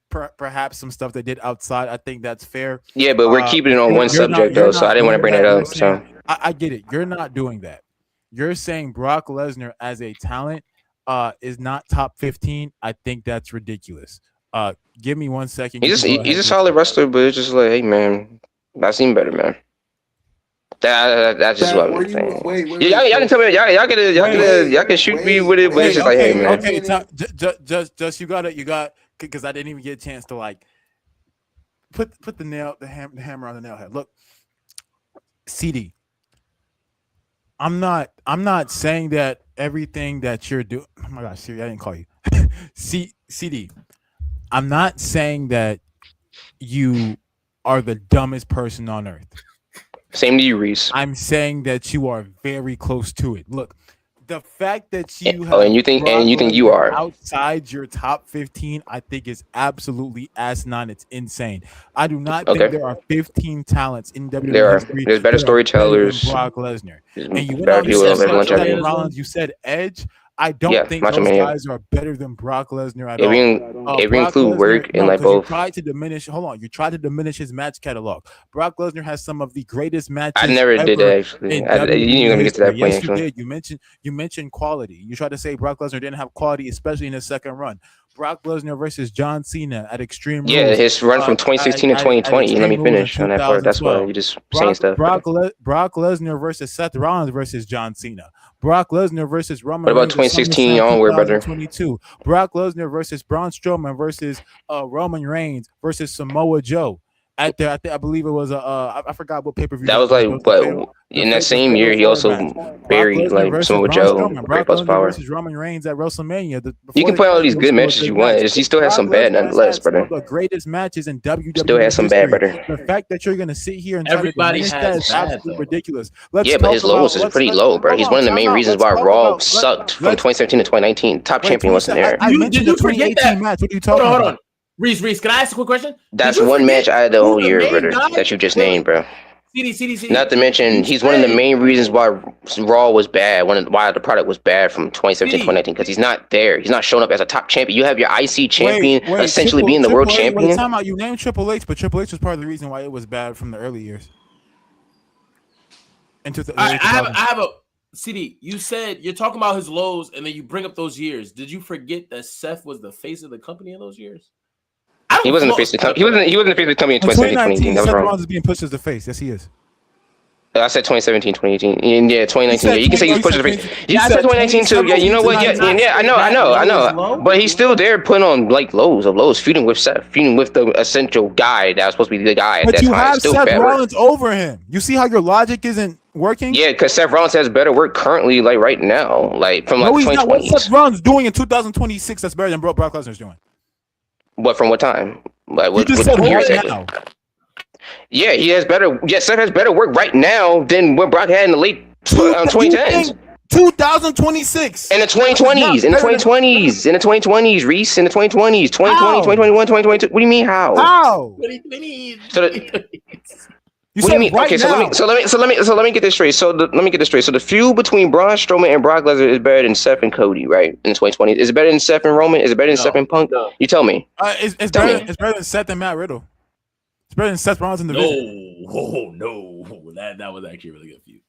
perhaps some stuff they did outside. I think that's fair. Yeah, but we're keeping it on one subject though, so I didn't want to bring that up. So I get it. You're not doing that. You're saying Brock Lesnar as a talent is not top 15. I think that's ridiculous. Give me 1 second. He's a solid wrestler, but it's just like, hey man, I've seen better, man. That's just what I'm saying. Y'all can tell me, y'all can shoot me with it, but it's just like, hey man. Okay, just you got because I didn't even get a chance to like put the hammer on the nail head. Look, CD. I'm not saying that everything that you're doing. Oh my gosh, Siri, I didn't call you. CD. I'm not saying that you are the dumbest person on earth. Same to you, Reese. I'm saying that you are very close to it. Look, the fact that you Oh, and have you think Brock you Lesnar are. outside your top 15, I think is absolutely asinine. It's insane. I do not think Okay. there are 15 talents in WWE There are. history There's better that are better than storytellers. Brock Lesnar. There's And you went better out and You people said said of Seth, everyone Macho Man champion. as well. Rollins, you said Edge. I don't Yeah, think Macho those Man. Yeah. guys are better than Brock Lesnar at If all. if we Brock include Lesnar, work in no, like because you both, tried to diminish. Hold on, you tried to diminish his match catalog. Brock Lesnar has some of the greatest I matches never did ever that actually. in You didn't WWE even let me get to history. that point Yes, you actually. did. You mentioned quality. You tried to say Brock Lesnar didn't have quality, especially in his second run. Brock Lesnar versus John Cena at Extreme Yeah, Rules, his run from 2016 to at 2020. You let me Extreme Rules in finish on that part. That's why 2012. you just saying stuff. Brock Lesnar versus Seth Rollins versus John Cena. Brock Lesnar versus Roman What about Reigns at 2016 SummerSlam onward, brother? 2022. Brock Lesnar versus Braun Strowman versus Roman Reigns versus Samoa Joe. I believe it was I forgot what pay per view That that was was. like, But but in that the same fatal year, he four way match. also Brock buried Lesnar like versus Samoa Braun Joe, Strowman. Great Brock Balls of Lesnar Power. versus Roman Reigns at WrestleMania. You Before can they point all passed, these it was good still a matches good you want. match. He still has Brock some bad Lesnar has nonetheless, had some of brother. the greatest matches in Still WWE has some bad, history. brother. The fact that you're going to sit here and try to Everybody diminish that has is bad absolutely though. ridiculous. Let's Yeah, but talk his lows about is let's pretty let low, bro. hold He's on, one of the time main out. reasons Let's why talk Raw about sucked from let's 2017 to 2019. Top wait. champion wasn't there. I Did mentioned the you forget 2018 that? match. What are you Hold talking on, hold about? on. Reese, can I ask a quick question? Did That's you one forget match I had the who whole the year, main brother, guy? that you just Wait, named, bro. CD. Not to mention, You he's one of the said main reasons why Raw was bad, why the product was bad from 2017 CD. 2019, because he's not there. He's not showing up as a top champion. You have your IC champion Wait, essentially being the world Triple H. Wait, champion. time out. You named Triple H, but Triple H was part of the reason why it was bad from the early years into the All right, early 2000s. I have a CD. You said you're talking about his lows, and then you bring up those years. Did you forget that Seth was the face of the company in those years? I He don't wasn't the float face of the Seth. company. He wasn't the face of the company in In 2017 2018. 2019, That was Seth wrong. Rollins is being pushed as the face. Yes, he is. I said 2017 2018. And yeah, You 2019. Yeah, said you can say 20. he's You pushing said the face. 20. You Yeah, I said said 2019 too. Yeah, you 2017 know to what? Did Yeah, you not 19. yeah. I say know, I that know, I low is know. low? But he's still there, putting on like lows of lows, feuding with Seth, feuding with the essential guy that was supposed to be the guy at But that you time. have Still Seth bad work. Rollins over him. You see how your logic isn't working? Yeah, because Seth Rollins has better work currently, like right now, like from like No, the he's not. What's Seth 2020s. Rollins doing in 2026 that's better than Brock Lesnar's doing? What from what time? Like You just what said year right exactly? now. Yeah, he has better. Yeah, Seth has better work right now than what Brock had in the late You 2010s. think 2026? In the Is not 2020s, in the better than 2020s, in the 2020s, Reese, in the 2020s, 2020, how? 2021, 2022. What do you mean how? How? What do you mean? So the, You what do you said mean? right Okay, now. let me get this straight. Let me get this straight. So the feud between Braun Strowman and Brock Lesnar is better than Seth and Cody, right? In the 2020s, is it better than Seth and Roman? Is it better than Seth No, and Punk? You tell me. It's Tell better. me. It's better than Seth and Matt Riddle. It's better than Seth Rollins in the division. no. That was actually a really good feud.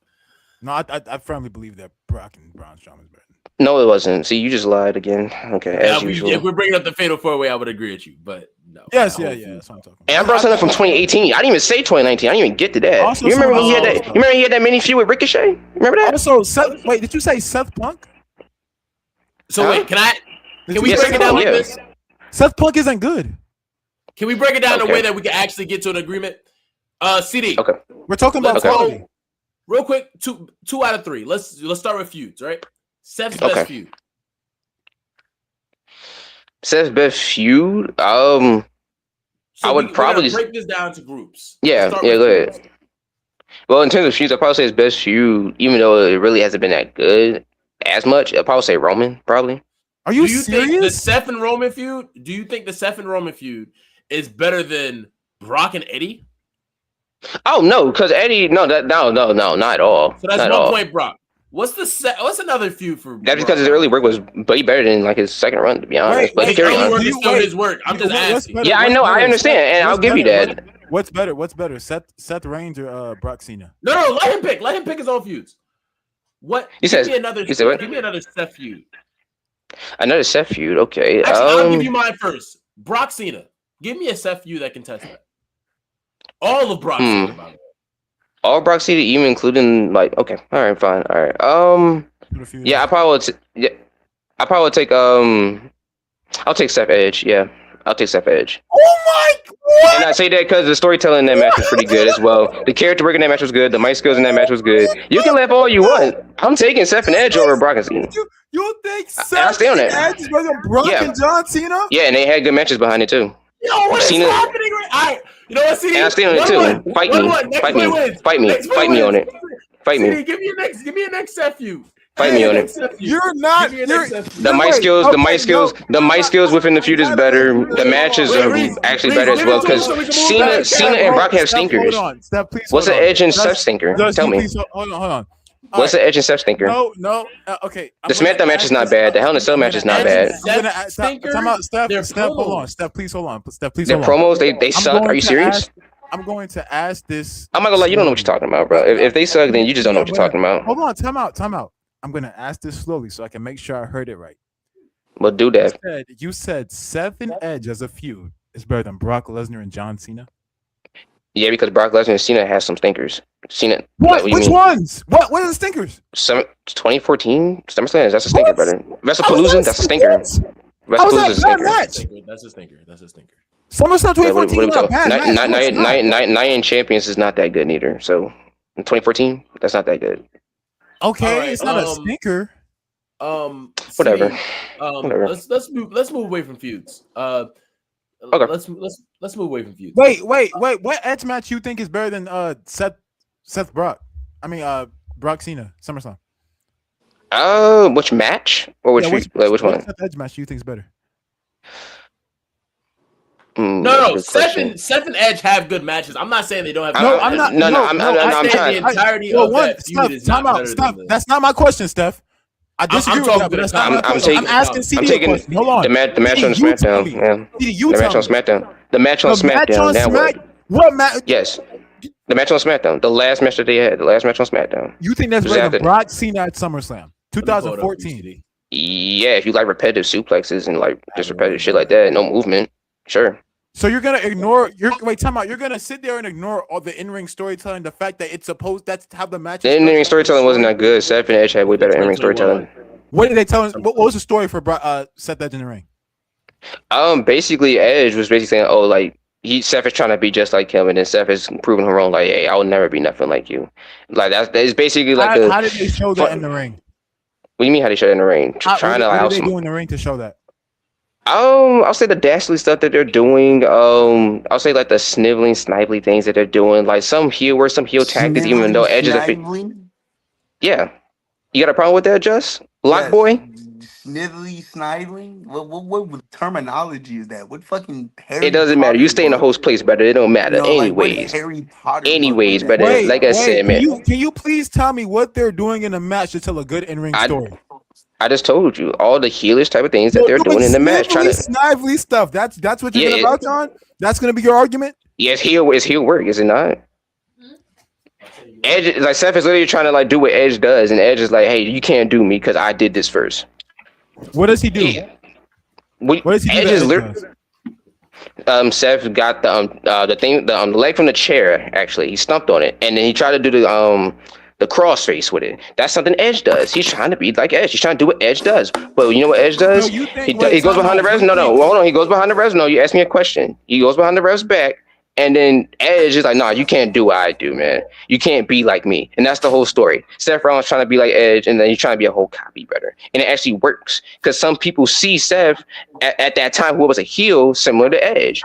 No, I firmly believe that Brock and Braun Strowman is better. No, it wasn't. See, you just lied again. Okay, as usual. If we're bringing up the fatal four-way, I would agree with you, but no. Yes, yeah. That's what I'm talking about. And I brought something from 2018. I didn't even say 2019. I didn't even get to that. Also You remember when he had some- that? You remember he had that mini feud with Ricochet? Remember that? Also, Seth. Wait, did you say Seth Punk? So Huh? wait, can Did we you Yes, break say it down yeah. like this? Seth Punk isn't good? Can we break it down in a Okay. way that we can actually get to an agreement? CD. Okay. We're talking about Let's quality. go real quick. Two out of three. Let's start with feuds, right? Seth's Okay. best feud. Seth's best feud. So I would we're probably gonna break this down to groups. Yeah, Let's start yeah, with go feuds. ahead. Well, in terms of feuds, I'd probably say his best feud, even though it really hasn't been that good as much. I'd probably say Roman, probably. Are Do you you think the serious? Seth and Roman feud? Do you think the Seth and Roman feud is better than Brock and Eddie? Oh no, because Eddie, no, not at all. So that's not at 1 all. point, Brock. What's another feud for? That's because his early work was way better than like his second run, to be honest. But His carry early on. work Do is you- still wait. his work. I'm just What's asking. better? Yeah, I What's know, I better? understand, and I'll What's give you better? that. What's better? What's better? Seth Reigns or Brock Cena? No, let him pick. Let him pick his own feuds. What? You said- Give me another. you said what? Give me another Seth feud. Another Seth feud, okay. Actually, I'll give you mine first. Brock Cena. Give me a Seth feud that can test that. All of Brock Cena, by the way. All Brock Cena, even including like, okay, all right, fine, all right. Yeah, I probably would. Yeah, I probably would take. I'll take Seth Edge. Yeah, I'll take Seth Edge. Oh my! What? And I say that because the storytelling in that match was pretty good as well. The character work in that match was good. The mic skills in that match was good. You can laugh all you want. I'm taking Seth and Edge over Brock and Cena. You think And I Seth stay on and it. Edge is better than Brock Yeah. and John Cena? Yeah, and they had good matches behind it too. Yo, what is Cena- happening? You know what, CD? And I stay on it too. Fight me. Fight me on it. Fight CD, me. give me an next F you. Fight me on it. You're not. Give me an You're, next F you. The mic skills, the mic skills within the feud is better. The matches are actually better as well because Cena and Brock have stinkers. Hold on, Steph, please. What's hold the on. Edge and Just- Seth stinker? just Tell you me. please hold on. What's the Edge and Seth stinker? No. Okay. The SmackDown match is not bad. The Hell in a Cell match is not bad. I'm gonna ask. Time out, Steph. Their Steph, hold promos. on. Steph, please hold on. Steph, please Their hold on. promos, they suck. Are you serious? I'm going to ask this. I'm not gonna lie, you don't know what you're talking about, bro. If they suck, then you just don't know what you're talking about. Hold on. Time out. I'm going to ask this slowly so I can make sure I heard it right. Well, do that. You said Seth and Edge as a feud is better than Brock Lesnar and John Cena. Yeah, because Brock Lesnar and Cena has some stinkers. Cena. What? do you Which mean? ones? What are the stinkers? 2014 SummerSlam, that's a stinker, What? brother. WrestlePalooza, that's a stinker. How was WrestlePalooza is a that a bad stinker. match? That's a stinker. SummerSlam Yeah, what 2014 are we is not a talking? bad match. Nine in Champions is not that good neither. So, in 2014, that's not that good. Okay, All right, it's not a stinker. Whatever. CD, Whatever. let's move away from feuds. Okay. Let's move away from feuds. Wait. What Edge match you think is better than Seth Brock? I mean Brock Cena SummerSlam. Which match or which Yeah, which one? Seth Edge match you think is better? No, good Seth question. and Edge have good matches. I'm not saying they don't have. No, good I'm not. matches. I'm saying trying. the entirety Well, of one, that feud Steph, is not time out. better Steph, than that's not my question, Steph. I disagree with talking that, but to that's the not my comment. question. I'm taking- asking I'm CD a taking question. Hold on. the match on CD, you tell SmackDown. me. Yeah. CD, you The match tell on me. SmackDown. The match on The match SmackDown. on Now what? What match? Yes. The match on SmackDown. The last match that they had. The last match on SmackDown. You think that's Just better after- than Brock Cena at SummerSlam Let me pull it up for you, 2014? CD. Yeah, if you like repetitive suplexes and like just repetitive shit like that, no movement. Sure. So you're gonna ignore? Wait, time out. You're gonna sit there and ignore all the in-ring storytelling, the fact that it's supposed that's how the match. The in-ring storytelling wasn't that good. Seth and Edge had way better in-ring storytelling. What did they tell us? What was the story for Seth Edge in the ring? Basically, Edge was basically saying, "Oh, like Seth is trying to be just like him," and then Seth is proving him wrong. Like, "Hey, I will never be nothing like you." Like that is basically like How did they show that in the ring? What do you mean? How they showed it in the ring? Trying to like what did they do in the ring to show that? I'll say the dastardly stuff that they're doing. I'll say like the sniveling, snively things that they're doing. Like some heel tactics, even though Edge is yeah. You got a problem with that, Just? Lock Yes. boy? Snivelly, snively? What terminology is that? What fucking It doesn't matter. You stay in the host place, brother. It don't matter. Anyways, But like I said, man, Can you please tell me what they're doing in the match to tell a good in-ring story? I just told you all the heelish type of things that they're doing in the match. Trying to snively stuff. That's what you're Yeah, gonna vouch on. That's gonna be your argument. yes, heel work, is it not? Edge, like Seth is literally trying to like do what Edge does, and Edge is like, "Hey, you can't do me because I did this first." What does he do? Yeah. What does he do? Edge that is Edge literally. Seth got the leg from the chair. Actually, he stumped on it, and then he tried to do the crossface with it. That's something Edge does. He's trying to be like Edge. He's trying to do what Edge does. But you know what Edge does? No, you think- He wait, goes time behind the out. refs. No, hold on. He goes behind the refs. No, you asked me a question. He goes behind the refs back, and then Edge is like, "Nah, you can't do what I do, man. You can't be like me." And that's the whole story. Seth Rollins trying to be like Edge, and then he's trying to be a whole copy better. And it actually works because some people see Seth at that time who was a heel similar to Edge.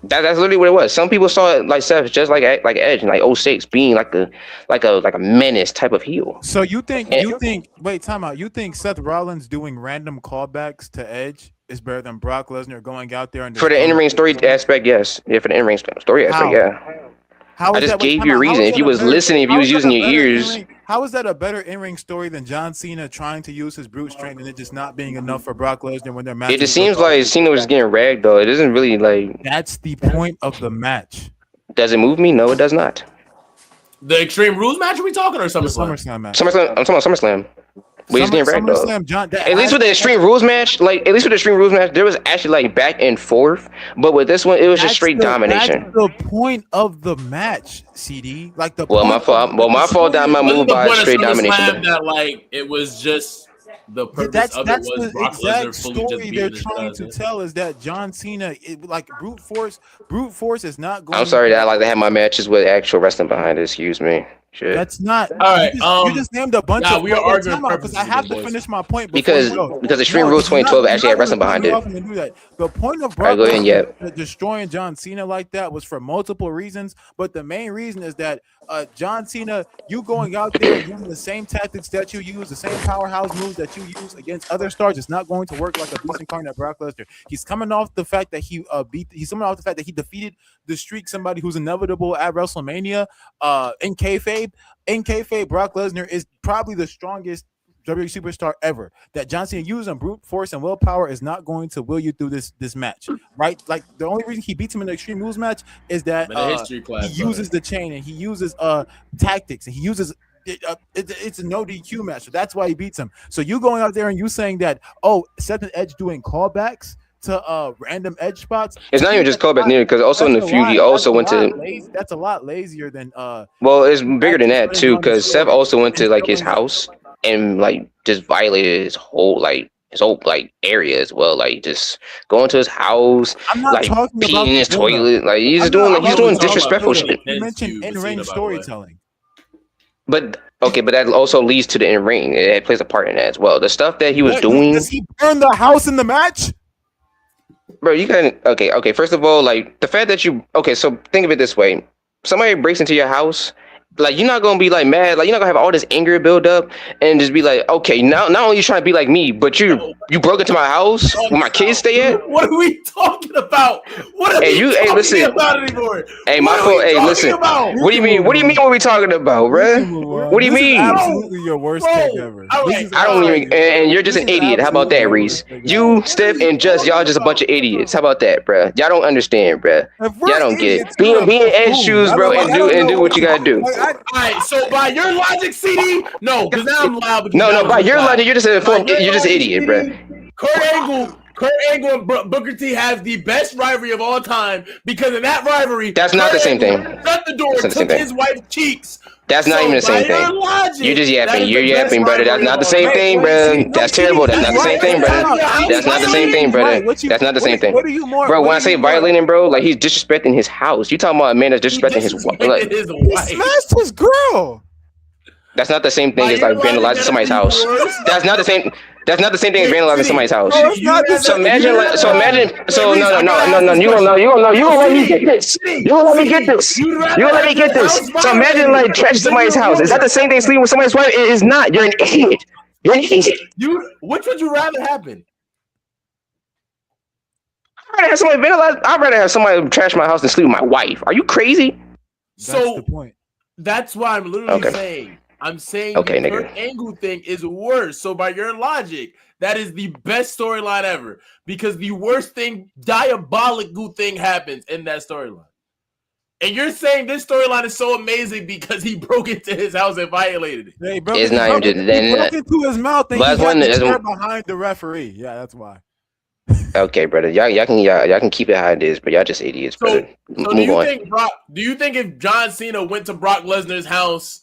That's literally what it was. Some people saw it like Seth just like Edge in like 06 being like a menace type of heel. So you think wait, time out. You think Seth Rollins doing random callbacks to Edge is better than Brock Lesnar going out there and For the in-ring story aspect, yes. Yeah, for the in-ring story aspect, How? yeah. How I is just that- wait, gave time you a out. How reason. is If that you a was better- listening, if you how was is that using a your better ears. in-ring- How is that a better in-ring story than John Cena trying to use his brute strength and it just not being enough for Brock Lesnar when they're matching? It just seems like Cena was getting ragged though. It doesn't really like. That's the point of the match. Does it move me? No, it does not. The Extreme Rules match? Are we talking or The SummerSlam? SummerSlam match. SummerSlam. I'm talking about SummerSlam. But he's getting ragged though. SummerSlam, John. At least with the Extreme Rules match, there was actually like back and forth. But with this one, it was just straight domination. That's the point of the match, CD. Like the Well, my fault. Well, my fault that my Wasn't move the by point of straight SummerSlam domination. that like it was just the purpose of it That's was the Brock exact Lesnar fully just story beating they're the shit out trying of to him. tell is that John Cena, like brute force is not I'm going sorry that I to. like to have my matches with actual wrestling behind it. Excuse me. Shit. That's not. All You right, just named a bunch yeah, of. we are Wait, arguing time out, because I purposes have again, to boys. finish my point before Because you go. Extreme No, Rules 2012 actually had wrestling cut behind me it. off and do that. The point of All right, Brock go ahead. Lesnar Yeah. destroying John Cena like that was for multiple reasons, but the main reason is that John Cena, you going out there and using the same tactics that you use, the same powerhouse moves that you use against other stars, it's not going to work like a beast incarnate Brock Lesnar. He's coming off the fact that he's coming off the fact that he defeated the streak, somebody who's inevitable at WrestleMania. In kayfabe, Brock Lesnar is probably the strongest WWE superstar ever. That John Cena using brute force and willpower is not going to will you through this match, right? Like the only reason he beats him in the Extreme Rules match is that In a history he class, uses the chain and he uses tactics and he uses. It's a no DQ match, so that's why he beats him. So you going out there and you saying that Seth and Edge doing callbacks to random Edge spots. It's not even just callback neither, because also in the feud he also went to. That's a lot lazier than Well, it's bigger than that too, because Seth also went to like his house and like just violated his whole like area as well. Like just going to his house, I'm not like talking peeing about in his the buildup. toilet. Like he's talking doing about disrespectful buildup. shit. You mentioned in-ring storytelling. But okay, but that also leads to the in ring. It plays a part in that as well. The stuff that he was doing. Does he burn the house in the match? Bro, you can okay. First of all, like the fact that so think of it this way: somebody breaks into your house, like you're not gonna be like mad, like you're not gonna have all this anger build up and just be like, okay, now not only you trying to be like me, but you broke into my house where my kids stay at. What are we talking about? What are we talking about anymore? Hey, my fault. Hey, listen. What do you mean? What do you mean? What we talking about, bruh? What do you mean? Absolutely your worst take ever. I don't even. And you're just an idiot. How about that, Reese? You, Steph, and y'all just a bunch of idiots. How about that, bruh? Y'all don't understand, bruh. Y'all don't get it. Be in Ed's shoes, bro, and do what you gotta do. All right. So by your logic, CD, no, because now I'm loud. No. By your logic, you're just an idiot, bruh. Kurt Angle and Booker T has the best rivalry of all time because in that rivalry, that's not the same thing. Shut the door, took his wife's cheeks. That's not even the same thing. You're just yapping. You're yapping, brother. That's not the same thing, brother. That's terrible. That's not the same thing, brother. That's not the same thing, brother. That's not the same thing. Bro, when I say violating, bro, like he's disrespecting his house. You talking about a man that's disrespecting his wife? He smashed his girl. That's not the same thing as like vandalizing somebody's house. That's not the same. That's not the same thing as vandalizing somebody's house. So imagine. So no. You gonna let me get this. You gonna let me get this. So imagine like trashing somebody's house. Is that the same thing as sleeping with somebody's wife? It is not. You're an idiot. You're an idiot. Which would you rather happen? I'd rather have somebody trash my house than sleep with my wife. Are you crazy? That's the point. That's why I'm literally saying. I'm saying the Kurt Angle thing is worse. So by your logic, that is the best storyline ever because the worst thing, diabolical thing happens in that storyline. And you're saying this storyline is so amazing because he broke into his house and violated it. Yeah, he broke into his mouth and he had the chair behind the referee. Yeah, that's why. Okay, brother. Y'all can keep it how it is, but y'all just idiots, brother. So do you think if John Cena went to Brock Lesnar's house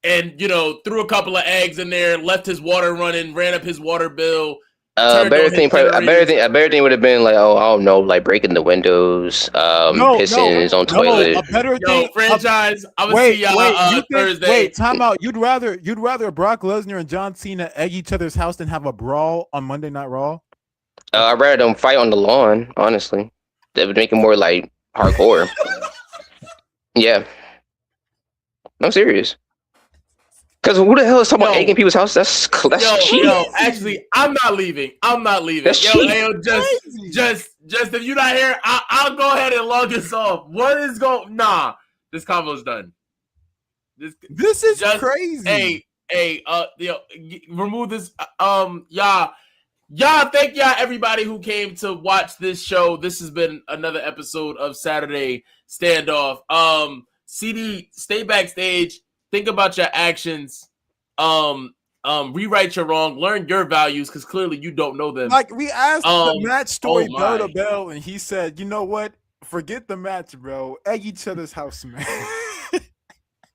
and threw a couple of eggs in there, left his water running, ran up his water bill? A better thing would have been like, I don't know, like breaking the windows, pissing in his own toilet. A better thing, franchise. I'm gonna see y'all Thursday. Wait, time out. You'd rather Brock Lesnar and John Cena egg each other's house than have a brawl on Monday Night Raw? I'd rather them fight on the lawn. Honestly, that would make it more like hardcore. Yeah, I'm serious. Because who the hell is talking about egging people's house? That's cheap. Actually, I'm not leaving. That's cheap. Just if you're not here, I'll go ahead and log this off. What is going? Nah, this convo's done. This is crazy. Remove this. Y'all, thank y'all everybody who came to watch this show. This has been another episode of Saturday Standoff. CD, stay backstage. Think about your actions. Rewrite your wrong. Learn your values because clearly you don't know them. Like we asked the match story bell to bell, and he said, "You know what? Forget the match, bro. Egg each other's house, man."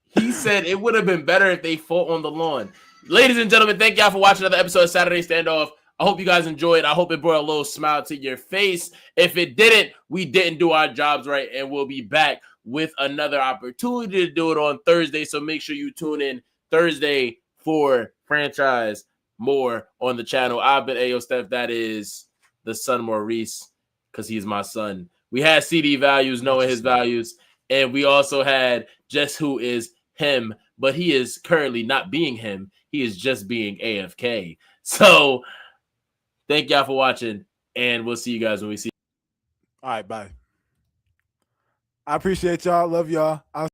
He said it would have been better if they fought on the lawn. Ladies and gentlemen, thank y'all for watching another episode of Saturday Standoff. I hope you guys enjoyed. I hope it brought a little smile to your face. If it didn't, we didn't do our jobs right, and we'll be back with another opportunity to do it on Thursday. So make sure you tune in Thursday for Franchise More on the channel. I've been Ayo Steph. That is the son Maurice, because he's my son. We had CD Values, knowing his values, and we also had Just Who Is Him, but he is currently not being him. He is just being AFK. So thank y'all for watching, and we'll see you guys when we see you. All right, bye. I appreciate y'all. Love y'all. I'll